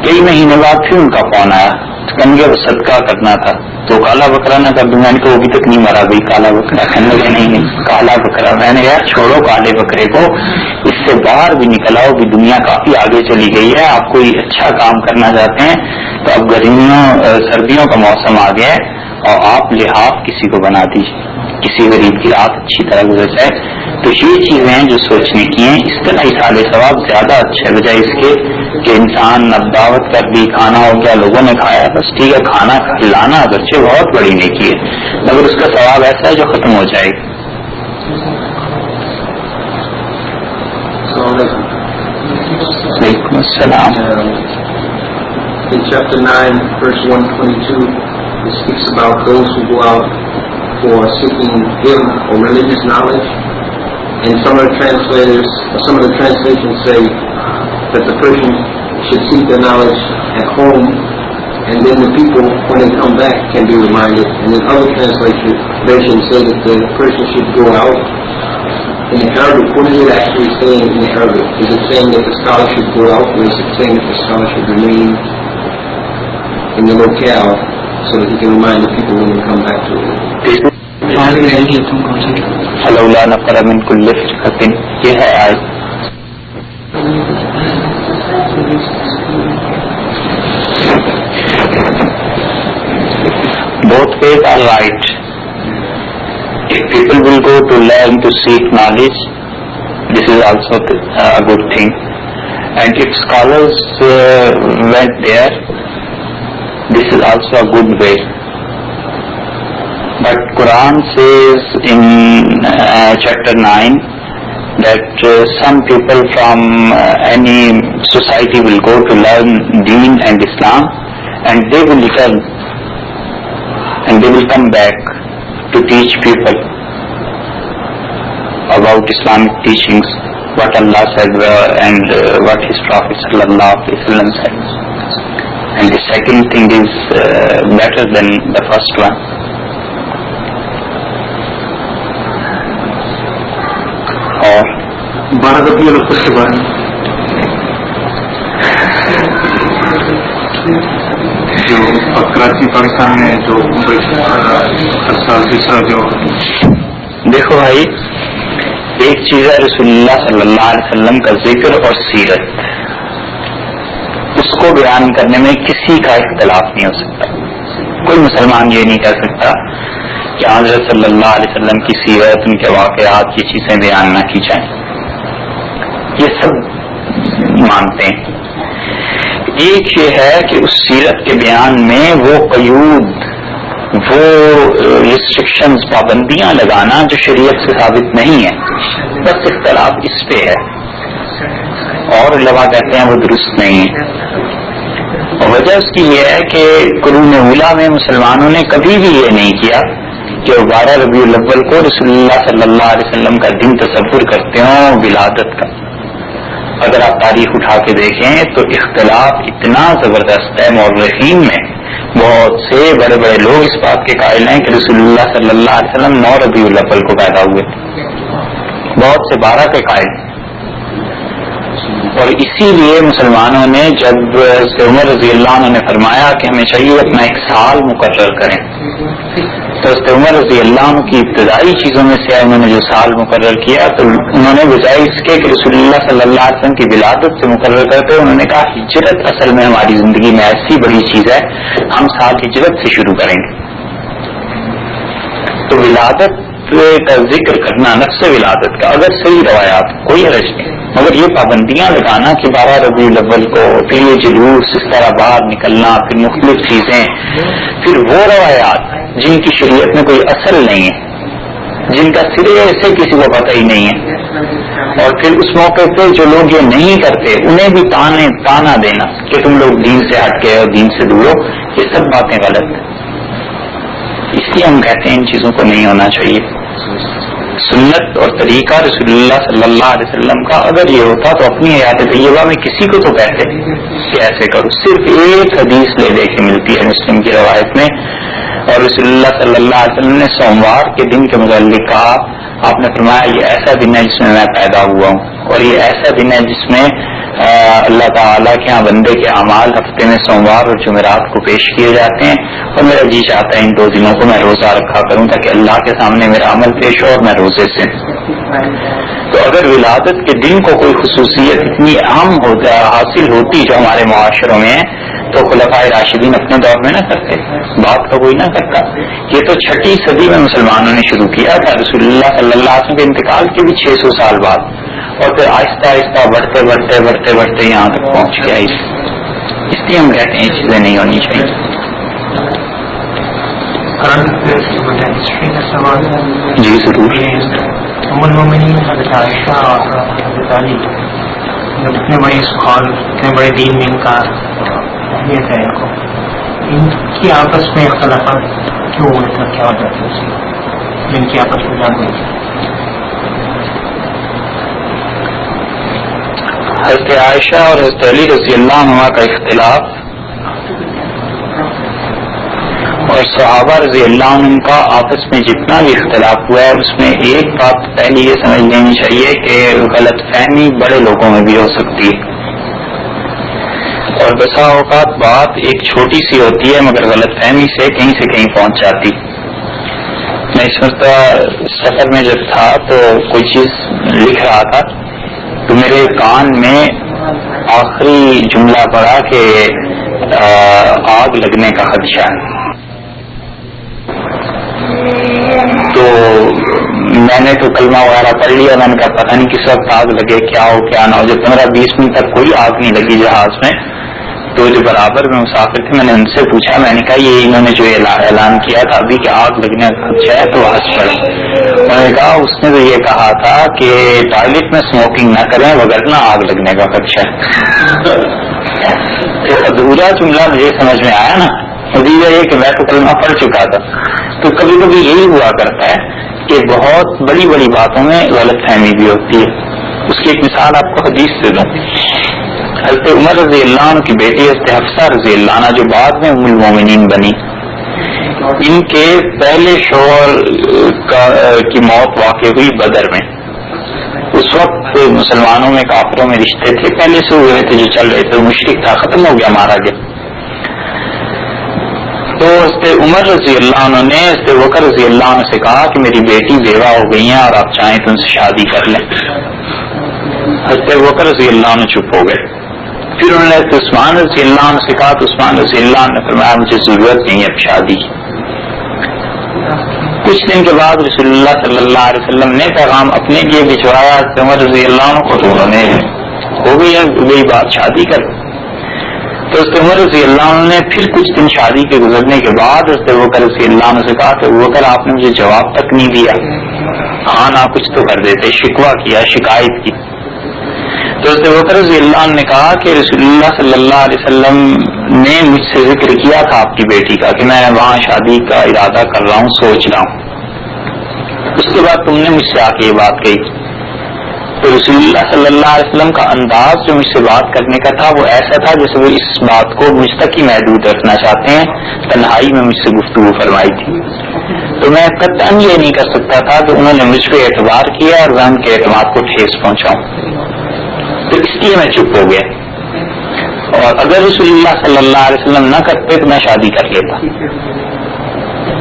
کئی مہینے بعد پھر ان کا فون آیا، تو کہنے کہ وہ صدقہ کرنا تھا، تو کالا بکرا نہ کر دوں. میں نے کہا وہ ابھی تک نہیں مرا بھائی کالا بکرا. کہنے لگے نہیں کالا بکرا. میں نے یار چھوڑو کالے بکرے کو، اس سے باہر بھی نکل آؤ، بھی دنیا کافی آگے چلی گئی ہے. آپ کوئی اچھا کام کرنا چاہتے ہیں تو اب سردیوں کا موسم آ گیا ہے، اور آپ لحاف کسی کو بنا دیجیے، کسی غریب کی رات اچھی طرح گزر جائے. تو یہ چیزیں ہیں جو سوچنے کی ہیں. اس طرح ایصال ثواب زیادہ اچھا ہے بجائے اس کے کہ انسان اب دعوت کر دی، کھانا ہو گیا، لوگوں نے کھایا، بس ٹھیک ہے. کھانا کھلانا اگرچہ بہت بڑی نیکی ہے، مگر اس کا ثواب ایسا ہے جو ختم ہو جائے گا. وعلیکم السلام.
In chapter 9, verse 122, it speaks about those who go out for seeking ilm or religious knowledge. And some of the translations say that the person should seek the knowledge at home, and then the people, when they come back, can be reminded. And then other translations say that the person should go out. In Arabic, what is it actually saying in Arabic? Is it saying that the scholar should go out, or is it saying that the scholar should remain in the locale so that he can remind the people when they come back to it?
فلولا نفر من كل فرقة، یہ ہے آیت. Both ways are right. If people will go to learn, to seek knowledge, this is also a good thing. And if scholars went there, this is also a good way. But Quran says in chapter 9 that some people from any society will go to learn Deen and Islam, and they will return and they will come back to teach people about Islamic teachings, what Allah said and what His Prophet sallallahu alaihi wasallam said. And the second thing is better than the first one. اور
12 ربیع الاول کے بارے میں جو کراچی پاکستان میں جو
دیکھو بھائی، ایک چیز ہے رسول اللہ صلی اللہ علیہ وسلم کا ذکر اور سیرت، اس کو بیان کرنے میں کسی کا اختلاف نہیں ہو سکتا. کوئی مسلمان یہ نہیں کہہ سکتا کہ حضرت صلی اللہ علیہ وسلم کی سیرت، ان کے واقعات، یہ چیزیں بیان نہ کی جائیں. یہ سب مانتے ہیں. ایک یہ ہے کہ اس سیرت کے بیان میں وہ قیود، وہ ریسٹرکشنز، پابندیاں لگانا جو شریعت سے ثابت نہیں ہے، بس اختلاف اس پہ ہے. اور علماء کہتے ہیں وہ درست نہیں ہے. اور وجہ اس کی یہ ہے کہ قرون اولیٰ میں مسلمانوں نے کبھی بھی یہ نہیں کیا کہ 12 ربیع الاول کو رسول اللہ صلی اللہ علیہ وسلم کا دن تصور کرتے ہوں ولادت کا. اگر آپ تاریخ اٹھا کے دیکھیں تو اختلاف اتنا زبردست ہے. مورخین میں بہت سے بڑے بڑے لوگ اس بات کے قائل ہیں کہ رسول اللہ صلی اللہ علیہ وسلم 9 ربیع الاول کو پیدا ہوئے، بہت سے 12 کے قائل. اور اسی لیے مسلمانوں نے جب عمر رضی اللہ عنہ نے فرمایا کہ ہمیں چاہیے اپنا ایک سال مقرر کریں، تو عمر رضی اللہ عنہ کی ابتدائی چیزوں میں سے انہوں نے جو سال مقرر کیا، تو انہوں نے بجائے اس کے کہ رسول اللہ صلی اللہ علیہ وسلم کی ولادت سے مقرر کرتے، انہوں نے کہا ہجرت اصل میں ہماری زندگی میں ایسی بڑی چیز ہے، ہم سال ہجرت سے شروع کریں گے. تو ولادت کا ذکر کرنا، نفس ولادت کا، اگر صحیح روایات کوئی حرج نہیں، مگر یہ پابندیاں لگانا کہ 12 ربیع الاول کو، پھر یہ جلوس اس طرح باہر نکلنا، پھر مختلف چیزیں، پھر وہ روایات جن کی شریعت میں کوئی اصل نہیں ہے، جن کا سرے سے کسی کو پتہ ہی نہیں ہے، اور پھر اس موقع پہ جو لوگ یہ نہیں کرتے انہیں بھی تانا دینا کہ تم لوگ دین سے ہٹ گئے اور دین سے دور ہو، یہ سب باتیں غلط ہیں. اس لیے ہم کہتے ہیں ان چیزوں کو نہیں ہونا چاہیے. سنت اور طریقہ رسول اللہ صلی اللہ علیہ وسلم کا اگر یہ ہوتا تو اپنی حیات طیبہ میں کسی کو تو کہتے کہ ایسے کرو. صرف ایک حدیث لے دے کے ملتی ہے مسلم کی روایت میں، اور رسول اللہ صلی اللہ علیہ وسلم نے سوموار کے دن کے متعلق کہا، آپ نے فرمایا یہ ایسا دن ہے جس میں میں پیدا ہوا ہوں، اور یہ ایسا دن ہے جس میں اللہ تعالیٰ کے ہاں بندے کے اعمال ہفتے میں سوموار اور جمعرات کو پیش کیے جاتے ہیں، اور میرا جی چاہتا ہے ان 2 دنوں کو میں روزہ رکھا کروں تاکہ اللہ کے سامنے میرا عمل پیش ہو اور میں روزے سے. تو اگر ولادت کے دن کو کوئی خصوصیت اتنی اہم حاصل ہوتی جو ہمارے معاشروں میں ہے، تو خلفائے راشدین اپنے دور میں نہ کرتے، بات کا کوئی نہ کرتا. یہ تو 6 صدی میں مسلمانوں نے شروع کیا تھا، رسول اللہ صلی اللہ علیہ وسلم کے انتقال کے بھی 600 سال بعد، اور پھر آہستہ آہستہ بڑھتے بڑھتے بڑھتے بڑھتے یہاں تک پہنچ گیا. اس لیے ہم کہتے ہیں یہ چیزیں نہیں ہونی چاہیے. جی ضرور.
ام المومنین حضرت عائشہ اور حضرت علی اتنے بڑے سخال، اتنے بڑے دین میں ان کا اہمیت ہے، ان کی آپس میں اختلافات کیوں ہوئے تھے، کیا وجہ تھی جن کی آپس میں جان ہوئی تھی؟
حضرت عائشہ اور حضرت علی رضی اللہ عنہ کا اختلاف اور صحابہ رضی اللہ عنہ کا آپس میں جتنا بھی اختلاف ہوا ہے، اس میں ایک بات پہلے یہ سمجھ لینی چاہیے کہ غلط فہمی بڑے لوگوں میں بھی ہو سکتی ہے، اور بسا اوقات بات ایک چھوٹی سی ہوتی ہے مگر غلط فہمی سے کہیں پہنچ جاتی. میں اس مرتبہ سفر میں جب تھا تو کوئی چیز لکھ رہا تھا تو میرے کان میں آخری جملہ پڑا کہ آگ لگنے کا خدشہ ہے. تو میں نے تو کلمہ وغیرہ پڑھ لیا، میں نے کہا پتہ نہیں کس وقت آگ لگے، کیا ہو کیا نہ ہو. جب 15-20 منٹ تک کوئی آگ نہیں لگی جہاز میں، تو جو برابر میں مسافر تھے میں نے ان سے پوچھا, میں نے کہا یہ انہوں نے جو اعلان کیا تھا ابھی کہ آگ لگنے کا خدشہ ہے تو ہنس پڑے. انہوں نے کہا اس نے تو یہ کہا تھا کہ ٹوائلٹ میں اسموکنگ نہ کریں وگرنہ آگ لگنے کا خدشہ ہے. تو ادھورا جملہ مجھے سمجھ میں آیا نا, نتیجہ یہ کہ میں تو کلمہ پڑھ چکا تھا. تو کبھی کبھی یہی ہوا کرتا ہے کہ بہت بڑی بڑی باتوں میں غلط فہمی بھی ہوتی ہے. اس کی ایک مثال آپ کو حدیث سے دوں. حضرت عمر رضی اللہ عنہ کی بیٹی حضرت حفصہ رضی اللہ عنہ جو بعد میں ام المومنین بنی, ان کے پہلے شوہر کی موت واقع ہوئی بدر میں. اس وقت مسلمانوں میں کافروں میں رشتے تھے, پہلے سے ہوئے تھے جو چل رہے تھے, مشرک تھا, ختم ہو گیا, مارا گیا. تو حضرت عمر رضی اللہ عنہ نے حضرت بکر رضی اللہ عنہ سے کہا کہ میری بیٹی بیوہ ہو گئی ہیں اور آپ چاہیں تو ان سے شادی کر لیں. حضرت بکر رضی اللہ عنہ چپ ہو گئے. پھر انہوں نے حضرت عثمان رضی اللہ عنہ سے کہا تو عثمان رضی اللہ عنہ نے فرمایا مجھے ضرورت نہیں ہے اب شادی کی. کچھ دن کے بعد رسول اللہ صلی اللہ علیہ وسلم نے پیغام اپنے لیے بھجوایا حضرت عمر رضی اللہ عنہ کو, تو انہوں نے ہو گئی بات شادی کر. تو حضرت عمر رضی اللہ عنہ نے پھر کچھ دن شادی کے گزرنے کے بعد حضرت بکر رضی اللہ عنہ سے کہا کہ بکر آپ نے مجھے جواب تک نہیں دیا, ہاں نہ کچھ تو کر دیتے, شکوہ کیا, شکایت کی. تو حضرت بکر رضی اللہ عنہ نے کہا کہ رسول اللہ صلی اللہ علیہ وسلم نے مجھ سے ذکر کیا تھا آپ کی بیٹی کا کہ میں وہاں شادی کا ارادہ کر رہا ہوں, سوچ رہا ہوں. اس کے بعد تم نے مجھ سے آ کے یہ بات کہی. تو رسول اللہ صلی اللہ علیہ وسلم کا انداز جو مجھ سے بات کرنے کا تھا وہ ایسا تھا جیسے وہ اس بات کو مجھ تک ہی محدود رکھنا چاہتے ہیں, تنہائی میں مجھ سے گفتگو فرمائی تھی. تو میں قطعاً یہ نہیں کر سکتا تھا کہ انہوں نے مجھ پہ اعتبار کیا اور ذہن کے اعتماد کو ٹھیس پہنچاؤں, تو اس لیے میں چپ ہو گیا. اور اگر رسول اللہ صلی اللہ علیہ وسلم نہ کرتے تو میں شادی کر لیتا.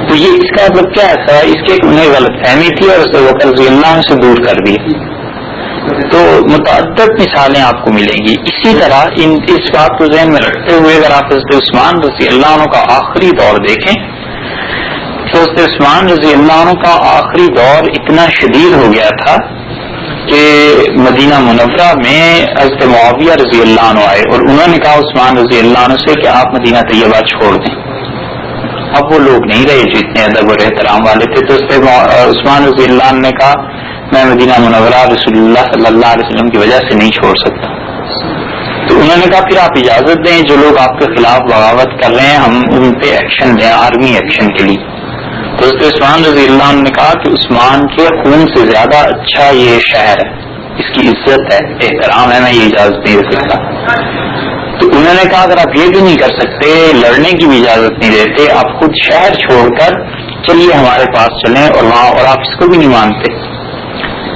تو یہ اس کا مطلب کیا ہے, اس کے انہیں غلط فہمی تھی اور اسے وہ رضی اللہ عنہ سے دور کر دی. تو متعدد مثالیں آپ کو ملیں گی. اسی طرح اس بات کو ذہن میں رکھتے ہوئے اگر آپ حضرت عثمان رضی اللہ عنہ کا آخری دور دیکھیں تو حضرت عثمان رضی اللہ عنہ کا آخری دور اتنا شدید ہو گیا تھا کہ مدینہ منورہ میں حضرت معاویہ رضی اللہ عنہ آئے اور انہوں نے کہا عثمان رضی اللہ عنہ سے کہ آپ مدینہ طیبہ چھوڑ دیں. اب وہ لوگ نہیں رہے جو اتنے ادب اور احترام والے تھے. تو عثمان رضی اللہ عنہ نے کہا میں مدینہ منورہ رسول اللہ صلی اللہ علیہ وسلم کی وجہ سے نہیں چھوڑ سکتا. تو انہوں نے کہا پھر آپ اجازت دیں جو لوگ آپ کے خلاف بغاوت کر رہے ہیں ہم ان پہ ایکشن دیں, آرمی ایکشن کے لیے. تو حضرت عثمان رضی اللہ عنہ نے کہا کہ عثمان کے خون سے زیادہ اچھا یہ شہر ہے, اس کی عزت ہے, احترام ہے, میں یہ اجازت نہیں دے سکتا. تو انہوں نے کہا اگر آپ یہ بھی نہیں کر سکتے, لڑنے کی بھی اجازت نہیں دیتے, آپ خود شہر چھوڑ کر چلیے ہمارے پاس چلیں اور وہاں, اور آپ اس کو بھی نہیں مانتے,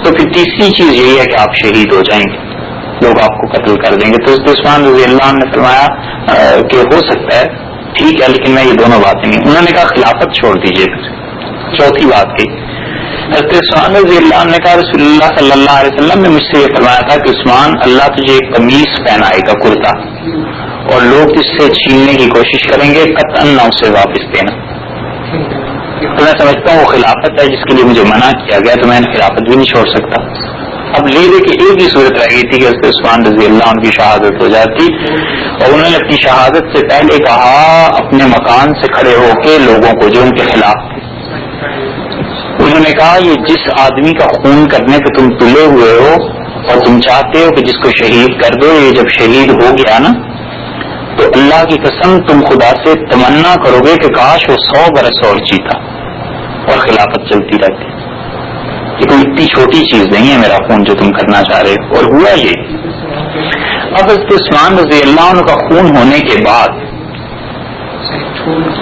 تو پھر تیسری چیز یہی ہے کہ آپ شہید ہو جائیں گے, لوگ آپ کو قتل کر دیں گے. تو عثمان رضی اللہ عنہ نے فرمایا کہ ہو سکتا ہے, ٹھیک ہے, لیکن میں یہ دونوں باتیں نہیں. انہوں نے کہا خلافت چھوڑ دیجیے. چوتھی بات کی حضرت عثمان رضی اللہ عنہ نے کہا رسول اللہ صلی اللہ علیہ وسلم نے مجھ سے یہ فرمایا تھا کہ عثمان اللہ تجھے ایک قمیص پہنائے گا, کرتا, اور لوگ اس سے چھیننے کی کوشش کریں گے, قطعاً نہ اسے واپس دینا. تو میں سمجھتا ہوں وہ خلافت ہے جس کے لیے مجھے منع کیا گیا, تو میں نے خلافت بھی نہیں چھوڑ سکتا. اب لے دے کہ ایک ہی صورت رہ گئی تھی کہ حضرت عثمان رضی اللہ عنہ کی شہادت ہو جاتی, اور انہوں نے اپنی شہادت سے پہلے کہا اپنے مکان سے کھڑے ہو کے لوگوں کو جو ان کے خلاف تھے, انہوں نے کہا یہ جس آدمی کا خون کرنے پہ تم تلے ہوئے ہو اور تم چاہتے ہو کہ جس کو شہید کر دو, یہ جب شہید ہو گیا نا تو اللہ کی قسم تم خدا سے تمنا کرو گے کہ کاش وہ 100 برس اور جیتا اور خلافت چلتی رہتی. یہ کوئی اتنی چھوٹی چیز نہیں ہے میرا خون جو تم کرنا چاہ رہے ہو. اور ہوا یہ. اب حضرت عثمان رضی اللہ عنہ کا خون ہونے کے بعد,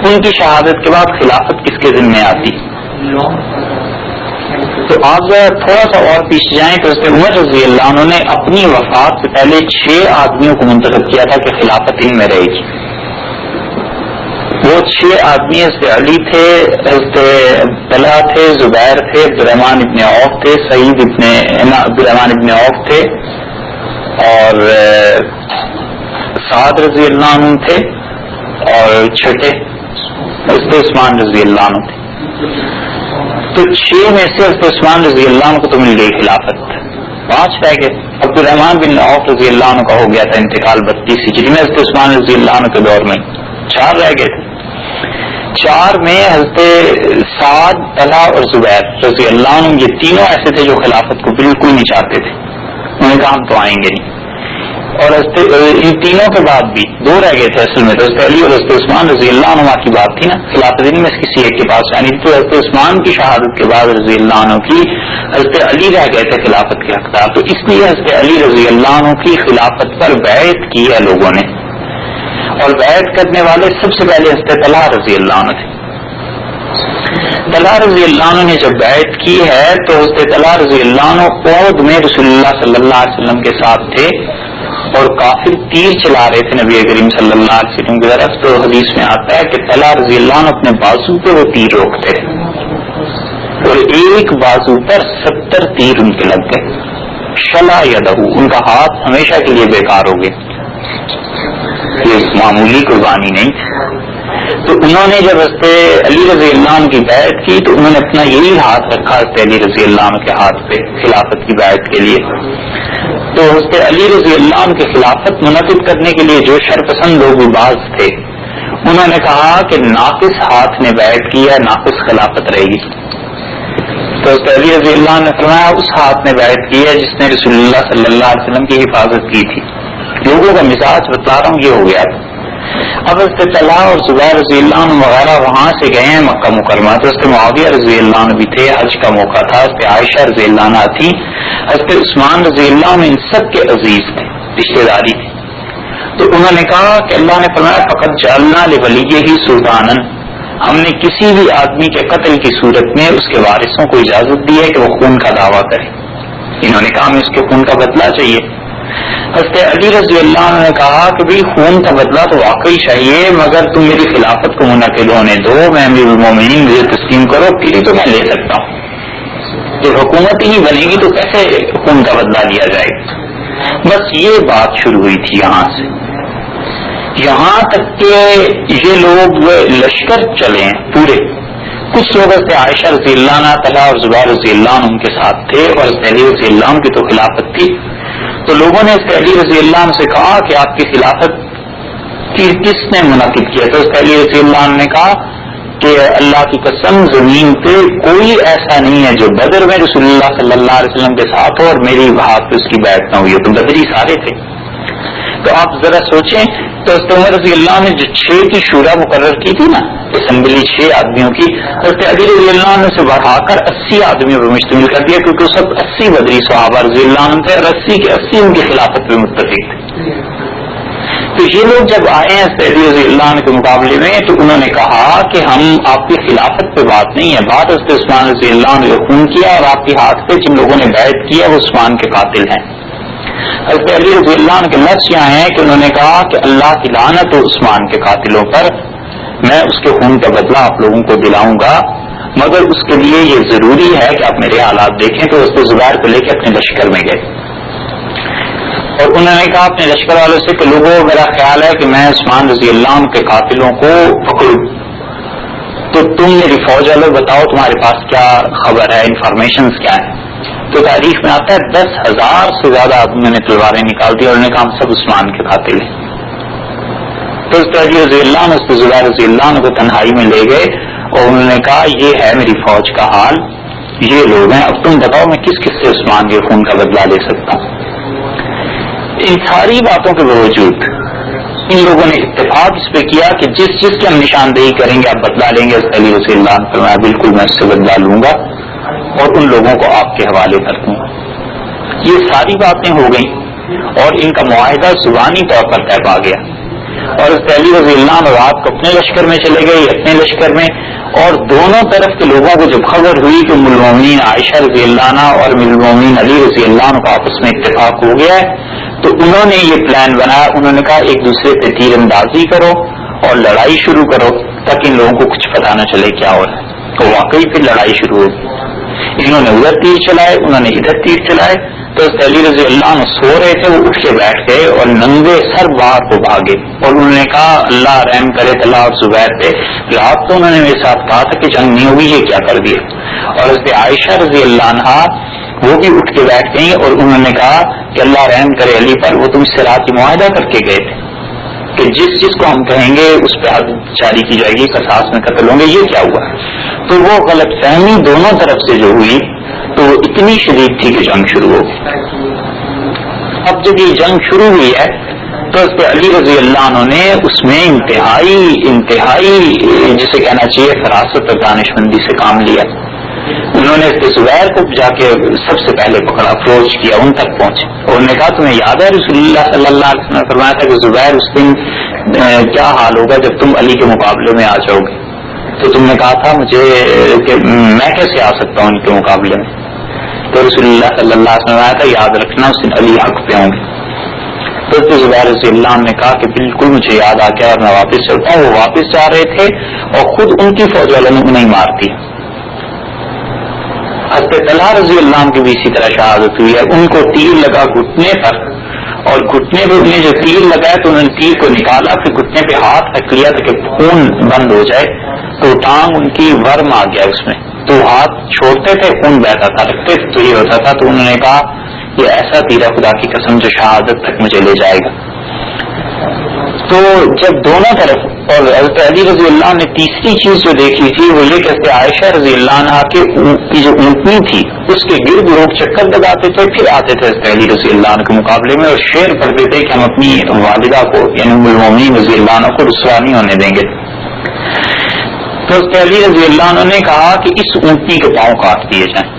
ان کی شہادت کے بعد خلافت کس کے ذمہ آتی؟ تو آپ تھوڑا سا اور پیچھے جائیں تو حضرت عمر رضی اللہ عنہ نے اپنی وفات سے پہلے 6 آدمیوں کو منتخب کیا تھا کہ خلافت ان میں رہے گی. وہ 6 آدمی حضرت علی تھے, حضرت طلحہ تھے, زبیر تھے, عبدالرحمن ابن عوف تھے, عبدالرحمن ابن عوف تھے, اور سعد رضی اللہ عنہ تھے, اور چھٹے حضرت عثمان رضی اللہ عنہ تھے. تو 6 میں سے حضرت عثمان رضی اللہ عنہ کو تو مل گئی خلافت. 5 رہ گئے. عبد الرحمان بن عوف رضی اللہ عنہ کا ہو گیا تھا انتقال 32 ہجری میں, حضرت عثمان رضی اللہ عنہ کے دور میں 4 رہ گئے تھے. 4 میں حضرت سعد, طلحہ اور زبیر رضی اللہ عنہ, یہ تینوں ایسے تھے جو خلافت کو بالکل نہیں چاہتے تھے. انہوں نے کہا ہم تو آئیں گے نہیں. اور ان تینوں کے بعد بھی 2 رہ گئے تھے اصل میں, تو حضرت علی اور حضرت عثمان رضی اللہ عنہ کی بات تھی نا, خلافت نہیں میں کسی ایک کے پاس یعنی تو حضرت عثمان کی شہادت کے بعد رضی اللہ عنہ کی حضرت علی رہ گئے تھے خلافت کے حقدار. تو اس لیے حضرت علی رضی اللہ عنہ کی خلافت پر بیعت کی ہے لوگوں نے, اور بیعت کرنے والے سب سے پہلے حضرت طلحہ رضی اللہ عنہ تھے. طلحہ رضی اللہ عنہ نے جب بیعت کی ہے تو حضرت طلحہ رضی اللہ عنہ احد میں رسول اللہ صلی اللہ علیہ وسلم کے ساتھ تھے, اور کافر تیر چلا رہے تھے نبی کریم صلی اللہ علیہ وسلم کی طرف. تو حدیث میں آتا ہے کہ طلحہ رضی اللہ عنہ اپنے بازو پہ وہ تیر روکتے تھے, اور ایک بازو پر 70 تیر ان کے لگ گئے. شلا یدہ, ان کا ہاتھ ہمیشہ کے لیے بیکار ہو گئے. یہ معمولی قربانی نہیں. تو انہوں نے جب حضرت علی رضی اللہ عنہ کی بیعت کی تو انہوں نے اپنا یہی ہاتھ رکھا حضرت علی رضی اللہ عنہ کے ہاتھ پہ خلافت کی بیعت کے لیے. تو حضرت علی رضی اللہ عنہ کی خلافت منعقد کرنے کے لیے جو شرپسند لوگ باز تھے, انہوں نے کہا کہ ناقص ہاتھ نے بیعت کی ہے, ناقص خلافت رہے گی. تو حضرت علی رضی اللہ عنہ نے فرمایا اس ہاتھ نے بیعت کی ہے جس نے رسول اللہ صلی اللہ علیہ وسلم کی حفاظت کی تھی. لوگوں کا مزاج بتا رہا ہوں یہ ہو گیا تھا. اب حضرت طلحہ اور زبیر رضی اللہ عنہ وغیرہ وہاں سے گئے ہیں مکہ مکرمہ. تو حضرت معاویہ رضی اللہ عنہ بھی تھے, حج کا موقع تھا, حضرت عائشہ رضی اللہ عنہ تھی, حضرت عثمان رضی اللہ عنہ ان سب کے عزیز تھے, رشتے داری تھے. تو انہوں نے کہا کہ اللہ نے فرمایا فقط جعلنا لولیہ سلطانا, ہم نے کسی بھی آدمی کے قتل کی صورت میں اس کے وارثوں کو اجازت دی ہے کہ وہ خون کا دعویٰ کرے. انہوں نے کہا ہمیں اس کے خون کا بدلہ چاہیے. حضرت علی رضی اللہ عنہ نے کہا کہ بھئی خون کا بدلہ تو واقعی چاہیے, مگر تم میری خلافت کو منعقد ہونے دو, میں امیر المومنین مجھے تسلیم کرو, پھر تو میں لے سکتا ہوں. جب حکومت ہی نہیں بنے گی تو کیسے خون کا بدلہ لیا جائے گا. بس یہ بات شروع ہوئی تھی یہاں سے, یہاں تک کہ یہ لوگ لشکر چلے ہیں پورے. کچھ لوگ حضرت عائشہ رضی اللہ عنہ, طلحہ اور زبیر رضی اللہ عنہ ان کے ساتھ تھے, اور حضرت علی رضی اللہ عنہ کی تو خلافت تھی. تو لوگوں نے حضرت علی رضی اللہ عنہ سے کہا کہ آپ کی خلافت کس نے منعقد کیا. تو حضرت علی رضی اللہ عنہ نے کہا کہ اللہ کی قسم زمین پہ کوئی ایسا نہیں ہے جو بدر میں رسول اللہ صلی اللہ علیہ وسلم کے ساتھ ہو اور میری ہاتھ پہ اس کی بیعت نہ ہوئی. تو بدری سارے تھے. تو آپ ذرا سوچیں, تو حضرت عمر رضی اللہ عنہ نے جو 6 کی شورا مقرر کی تھی نا, اسمبلی 6 آدمیوں کی, حضرت علی رضی اللہ عنہ سے بڑھا کر 80 آدمیوں پر مشتمل کر دیا, کیونکہ سب 80 بدری صحابہ رضی اللہ عنہ تھے, اور 80 کے 80 ان کی خلافت پہ متفق تھے. تو یہ لوگ جب آئے ہیں حضرت علی رضی اللہ عنہ کے مقابلے میں, تو انہوں نے کہا کہ ہم آپ کی خلافت پہ بات نہیں ہے, بات حضرت عثمان رضی اللہ عنہ نے خون کیا, اور آپ کے ہاتھ پہ جن لوگوں نے بیعت کیا وہ عثمان کے قاتل ہیں. حضرت علی رضی اللہ عنہ کے لفظ یہاں ہیں کہ انہوں نے کہا کہ اللہ کی لعنت ہو عثمان کے قاتلوں پر, میں اس کے خون کا بدلہ آپ لوگوں کو دلاؤں گا, مگر اس کے لیے یہ ضروری ہے کہ آپ میرے حالات دیکھیں. تو حضرت زبیر کو لے کے اپنے لشکر میں گئے, اور انہوں نے کہا اپنے لشکر والوں سے کہ لوگوں میرا خیال ہے کہ میں عثمان رضی اللہ عنہ کے قاتلوں کو پکڑوں, تو تم میری فوج والوں بتاؤ تمہارے پاس کیا خبر ہے, انفارمیشنز کیا ہے. تو تاریخ میں آتا ہے 10,000 سے زیادہ آدمیوں نے تلواریں نکال دی, اور انہوں نے کہا ہم سب عثمان کے قاتل ہیں. تو حضرت علی رضی اللہ عنہ حضرت زبیر رضی اللہ عنہ کو تنہائی میں لے گئے, اور انہوں نے کہا یہ ہے میری فوج کا حال, یہ لوگ ہیں, اب تم بتاؤ میں کس کس سے عثمان کے خون کا بدلہ لے سکتا ہوں. ان ساری باتوں کے باوجود ان لوگوں نے اتفاق اس پہ کیا کہ جس کی ہم نشاندہی کریں گے آپ بدلا لیں گے. حضرت علی رضی اللہ عنہ فرمایا بالکل میں اس سے بدلا لوں گا, اور ان لوگوں کو آپ کے حوالے کر دوں گا. یہ ساری باتیں ہو گئیں, اور ان کا معاہدہ زبانی طور پر طے پا گیا. اور حضرت علی رضی اللہ عنہ رات کو اپنے لشکر میں چلے گئے, اپنے لشکر میں, اور دونوں طرف کے لوگوں کو جب خبر ہوئی کہ ام المومنین عائشہ رضی اللہ عنہ اور ام المومنین علی رضی اللہ عنہ کا آپس میں اتفاق ہو گیا ہے, تو انہوں نے یہ پلان بنایا. انہوں نے کہا ایک دوسرے پہ تیر اندازی کرو اور لڑائی شروع کرو, تاکہ ان لوگوں کو کچھ پتہ نہ چلے کیا ہو رہا ہے. تو واقعی پھر لڑائی شروع ہوئی. انہوں نے ادھر تیر چلائے, انہوں نے ادھر تیر چلائے. تو حضرت علی رضی اللہ عنہ سو رہے تھے, وہ اٹھ کے بیٹھ گئے اور ننگے سر باہر کو بھاگے, اور انہوں نے کہا اللہ رحم کرے طلحہ اور زبیر پہ, رات تو انہوں نے میرے ساتھ کہا تھا کہ جنگ نہیں ہوگی, یہ کیا کر دیا. اور حضرت عائشہ رضی اللہ عنہ وہ بھی اٹھ کے بیٹھ گئی اور انہوں نے کہا کہ اللہ رحم کرے علی پر، وہ تم سے رات معاہدہ کر کے گئے تھے کہ جس چیز کو ہم کہیں گے اس پہ حد جاری کی جائے گی، قصاص میں قتل ہوں گے، یہ کیا ہوا؟ تو وہ غلط فہمی دونوں طرف سے جو ہوئی تو وہ اتنی شدید تھی کہ جنگ شروع ہو گئی۔ اب جب یہ جنگ شروع ہوئی ہے تو اس پہ علی رضی اللہ عنہ نے اس میں انتہائی جسے کہنا چاہیے فراست اور دانش مندی سے کام لیا۔ انہوں نے زبیر کو جا کے سب سے پہلے پکڑا، اپروچ کیا، ان تک پہنچے، انہوں نے کہا تمہیں یاد ہے رسول اللہ صلی اللہ علیہ وسلم نے فرمایا تھا کہ زبیر اس دن کیا حال ہوگا جب تم علی کے مقابلے میں آ جاؤ گے؟ تو تم نے کہا تھا مجھے کہ میں کیسے آ سکتا ہوں ان کے مقابلے میں؟ تو رسول اللہ صلی اللہ علیہ وسلم تھا یاد رکھنا اس دن علی حق پہ ہوں گے۔ تو زبیر رضی اللہ عنہ نے کہا کہ بالکل مجھے یاد آ گیا اور میں واپس چلتا ہوں۔ وہ واپس جا رہے تھے اور خود ان کی فوج والوں نے انہیں مار دیا۔ حضرت طلحہ رضی اللہ عنہ کی بھی اسی طرح شہادت ہوئی ہے، ان کو تیر لگا گھٹنے پر، اور گھٹنے پہ انہیں جو تیر لگایا تو انہوں نے تیر کو نکالا، پھر گھٹنے پہ ہاتھ رکھ لیا تاکہ خون بند ہو جائے، تو ٹانگ ان کی ورم آ گیا اس میں، تو ہاتھ چھوڑتے تھے خون بہتا تھا، رکھتے تھے تو یہ ہوتا تھا، تو انہوں نے کہا یہ ایسا تیر ہے خدا کی قسم جو شہادت تک مجھے لے جائے گا۔ تو جب دونوں طرف، اور حضرت علی رضی اللہ عنہ نے تیسری چیز جو دیکھی تھی وہ یہ کہ عائشہ رضی اللہ عنہ کی جو اونٹنی تھی اس کے گرد لوگ چکر لگاتے تھے، پھر آتے تھے حضرت علی رضی اللہ عنہ کے مقابلے میں اور شعر پڑھتے تھے کہ ہم اپنی والدہ کو یعنی ام المومنین رضی اللہ عنہ کو رسوا نہیں ہونے دیں گے۔ تو حضرت علی رضی اللہ عنہ نے کہا کہ اس اونٹنی کے پاؤں کاٹ دیے جائیں،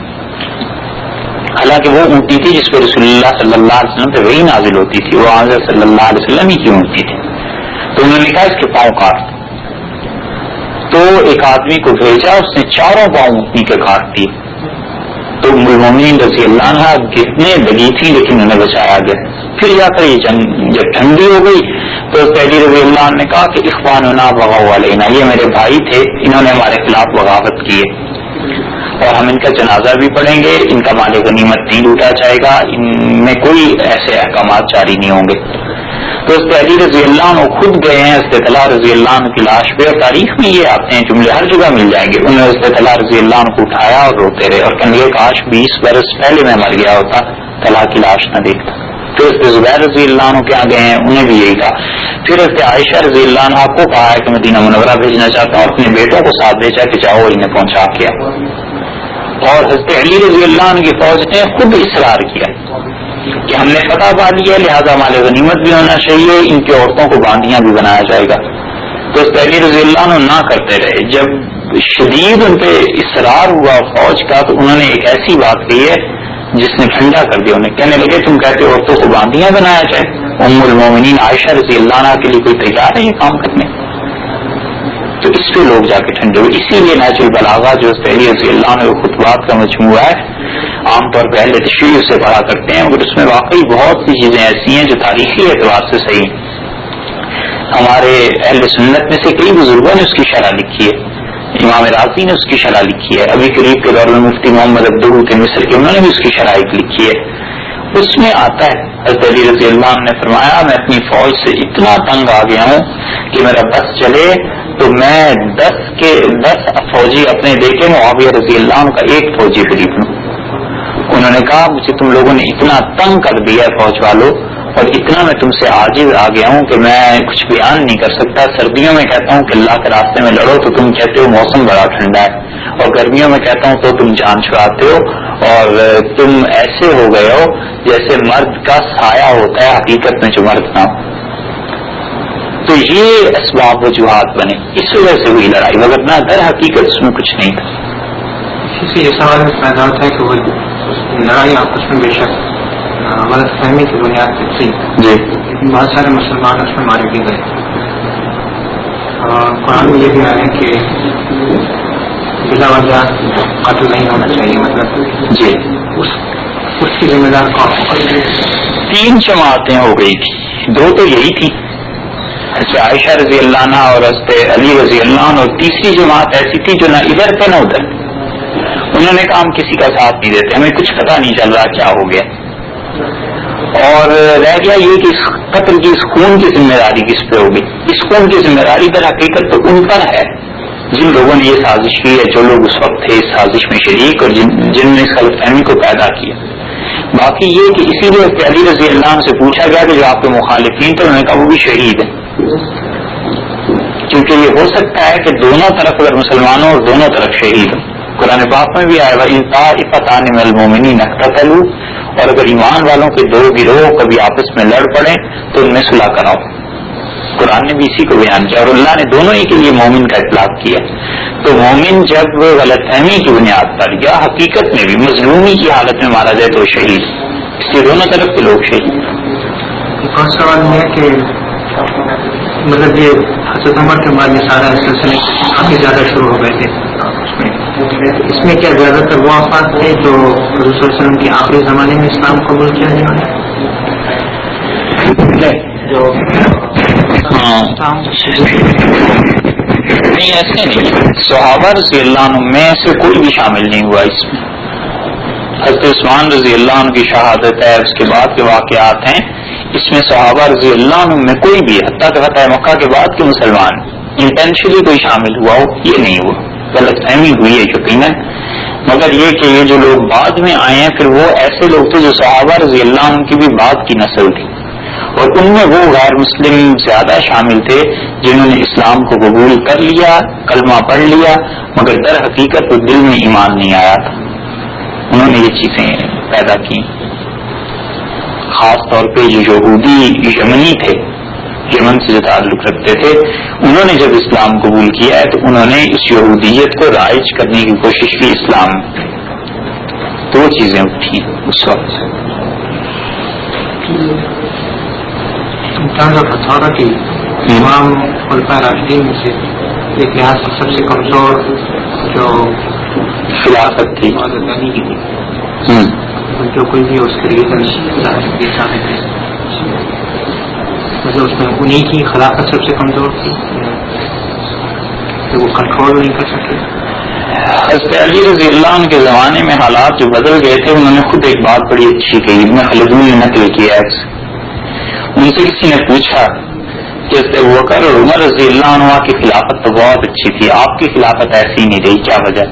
حالانکہ وہ اونٹنی تھی جس پہ رسول اللہ صلی اللہ علیہ وسلم پہ وہی نازل ہوتی تھی، وہ حضرت صلی اللہ علیہ وسلم ہی کی اونٹنی تھی، تو انہوں نے کہا اس کے پاؤں کاٹ دو۔ تو ایک آدمی کو بھیجا، اس نے چاروں پاؤں اونٹنی کے کاٹ دیے، تو ام المومنین رضی اللہ عنہ گرنے لگی تھی لیکن انہیں بچایا گیا۔ پھر جا کر یہ جنگ جب ٹھنڈی ہو گئی تو علی رضی اللہ عنہ نے کہا کہ اخواننا بغوا علینا، یہ میرے بھائی تھے، انہوں نے ہمارے خلاف بغاوت کی ہے اور ہم ان کا جنازہ بھی پڑھیں گے، ان کا مال غنیمت نہیں لوٹا جائے گا، ان میں کوئی ایسے احکامات جاری نہیں ہوں گے۔ تو اس پہ علی رضی اللہ عنہ خود گئے ہیں حضرت طلحہ رضی اللہ عنہ کی لاش پہ، اور تاریخ میں یہ آتے ہیں جملے ہر جگہ مل جائیں گے، انہوں نے حضرت طلحہ رضی اللہ عنہ کو اٹھایا اور روتے رہے اور کہنے لگے کاش 20 برس پہلے میں مر گیا ہوتا، طلحہ کی لاش نہ دیکھتا۔ پھر اس پہ زبیر رضی اللہ عنہ کے آگے ہیں، انہیں بھی یہی کہا۔ پھر حضرت عائشہ رضی اللہ عنہ کو کہا ہے کہ مدینہ منورہ بھیجنا چاہتا ہوں، اپنے بیٹوں کو ساتھ بھیجا کہ جاؤ انہیں پہنچا کیا، اور حضرت علی رضی اللہ عنہ کی فوج نے خود اصرار کیا کہ ہم نے فتح پا لیا لہذا مال غنیمت بھی ہونا چاہیے، ان کی عورتوں کو باندیاں بھی بنایا جائے گا۔ تو حضرت علی رضی اللہ عنہ نہ کرتے رہے، جب شدید ان پہ اصرار ہوا فوج کا تو انہوں نے ایک ایسی بات کہی ہے جس نے ٹھنڈا کر دیا انہیں، کہنے لگے تم کہتے ہو عورتوں کو باندیاں بنایا جائے، ام المومنین عائشہ رضی اللہ عنہ کے لیے کوئی تیار ہے یہ کام کرنے؟ تو اس پہ لوگ جا کے ٹھنڈے ہوئے۔ اسی لیے نہج البلاغہ جو علی رضی اللہ عنہ کے خطبات کا مجموعہ ہے، عام طور پہ اہل تشریح سے پڑھا کرتے ہیں، مگر اس میں واقعی بہت سی چیزیں ایسی ہیں جو تاریخی اعتبار سے صحیح ہیں۔ ہمارے اہل سنت میں سے کئی بزرگوں نے اس کی شرح لکھی ہے، امام راضی نے اس کی شرح لکھی ہے، ابھی قریب کے دور میں مفتی محمد عبداللہ کے مصر کے انہوں نے بھی اس کی شرح لکھی ہے۔ اس میں آتا ہے حضرت علی رضی اللہ عنہ نے فرمایا میں اپنی فوج سے اتنا تنگ آ گیا ہوں کہ میرا بس چلے تو میں 10 فوجی اپنے دے کے معاویہ رضی اللہ عنہ کا ایک فوجی خرید لوں۔ انہوں نے کہا مجھے تم لوگوں نے اتنا تنگ کر دیا ہے فوج والوں، اور اتنا میں تم سے عاجز آ گیا ہوں کہ میں کچھ بیان نہیں کر سکتا۔ سردیوں میں کہتا ہوں کہ اللہ کے راستے میں لڑو تو تم کہتے ہو موسم بڑا ٹھنڈا ہے، اور گرمیوں میں کہتا ہوں تو تم جان چھڑاتے ہو، اور تم ایسے ہو گئے ہو جیسے مرد کا سایہ ہوتا ہے حقیقت میں جو مرد نہ ہو۔ تو یہ اسباب وجوہات بنے، اس وجہ سے ہوئی لڑائی، مگر نہ در حقیقت اس میں کچھ نہیں تھا۔
اسی سے یہ سوال پیدا ہوتا ہے کہ وہ لڑائی آپس میں بے شک غلط فہمی کی بنیاد پہ تھی
جی،
لیکن بہت سارے مسلمان اس میں مارے بھی گئے، اور قرآن میں یہ بھی آیا کہ بلا وجہ قتل نہیں ہونا چاہیے، مطلب
جی
اس کی ذمہ دار کون ہے؟
3 جماعتیں ہو گئی تھی، 2 تو یہی تھی حضرت عائشہ رضی اللہ عنہ اور حضرت علی رضی اللہ عنہ، اور تیسری جماعت ایسی تھی جو نہ ادھر تھے نہ ادھر۔ انہوں نے کہا ہم کسی کا ساتھ نہیں دیتے، ہمیں کچھ پتا نہیں چل رہا کیا ہو گیا، اور رہ گیا یہ کہ اس قتل کی، اس خون کی ذمہ داری کس پہ ہوگی؟ اس خون کی ذمہ داری در حقیقت تو ان پر ہے جن لوگوں نے یہ سازش کی ہے، جو لوگ اس وقت تھے اس سازش میں شریک، اور جن نے اس غلط فہمی کو پیدا کیا. باقی یہ کہ اسی لیے علی رضی اللہ عنہ سے پوچھا گیا کہ جو آپ کے مخالفین تھے، انہوں نے کہا وہ بھی شہید ہیں، کیونکہ یہ ہو سکتا ہے کہ دونوں طرف اگر مسلمانوں اور دونوں طرف شہید ہوں. قرآن پاک میں بھی آیا وَإِن طَائِفَتَانِ مِنَ الْمُؤْمِنِينَ اقْتَتَلُوا، اور اگر ایمان والوں کے دو گروہ کبھی آپس میں لڑ پڑیں تو ان میں صلح کراؤ. قرآن نے بھی اسی کو بیان کیا، اور اللہ نے دونوں ہی کے لیے مومن کا اطلاق کیا. تو مومن جب غلط فہمی کی بنیاد پر یا حقیقت میں بھی مظلومی کی حالت میں مارا جائے تو شہید، اس لیے دونوں طرف کے لوگ شہید.
ایک اور سوال یہ ہے کہ مطلب یہ حضرت عمر کے بعد یہ سارا سلسلے کافی زیادہ شروع ہو گئے تھے، اس میں کیا زیادہ تر وہ افراد تھے جو حضور صلی اللہ علیہ وسلم کے آخری زمانے میں اسلام قبول کیا جنہوں نے
نہیں ایسے نہیں، صحابہ رضی اللہ عنہ میں سے کوئی بھی شامل نہیں ہوا اس میں. حضرت عثمان رضی اللہ عنہ کی شہادت ہے، اس کے بعد کے واقعات ہیں، اس میں صحابہ رضی اللہ عنہ میں کوئی بھی حتیٰ کہ فتح مکہ کے بعد کے مسلمان انٹینشنلی کوئی شامل ہوا ہو یہ نہیں ہوا. غلط فہمی ہوئی ہے یقیناً، مگر یہ کہ یہ جو لوگ بعد میں آئے ہیں پھر وہ ایسے لوگ تھے جو صحابہ رضی اللہ عنہ کی بھی بعد کی نسل تھی، اور ان میں وہ غیر مسلم زیادہ شامل تھے جنہوں نے اسلام کو قبول کر لیا، کلمہ پڑھ لیا، مگر در حقیقت وہ دل میں ایمان نہیں آیا تھا. انہوں نے یہ چیزیں پیدا کی. خاص طور پہ جو یہودی یمنی تھے، یمن سے جو تعلق رکھتے تھے، انہوں نے جب اسلام قبول کیا ہے تو انہوں نے اس یہودیت کو رائج کرنے کی کوشش کی اسلام میں. دو چیزیں اٹھی اس وقت.
اتھارٹی امام خلفاء راشدین میں سے ایک لحاظ سے سب سے کمزور جو
خلافت تھی
کی تھی، جو کوئی بھی اس کے لیے مطلب اس میں انہیں کی خلافت سب سے کمزور تھی کہ وہ کنٹرول نہیں کر سکے.
حضرت علی رضی اللہ عنہ کے زمانے میں حالات جو بدل گئے تھے، انہوں نے خود ایک بات بڑی اچھی کہی، ابن خلدون نے نقل کیا ہے. ان سے کسی نے پوچھا کہ حضرت ابوبکر اور عمر رضی اللہ عنہ کی خلافت تو بہت اچھی تھی، آپ کی خلافت ایسی نہیں رہی، کیا وجہ؟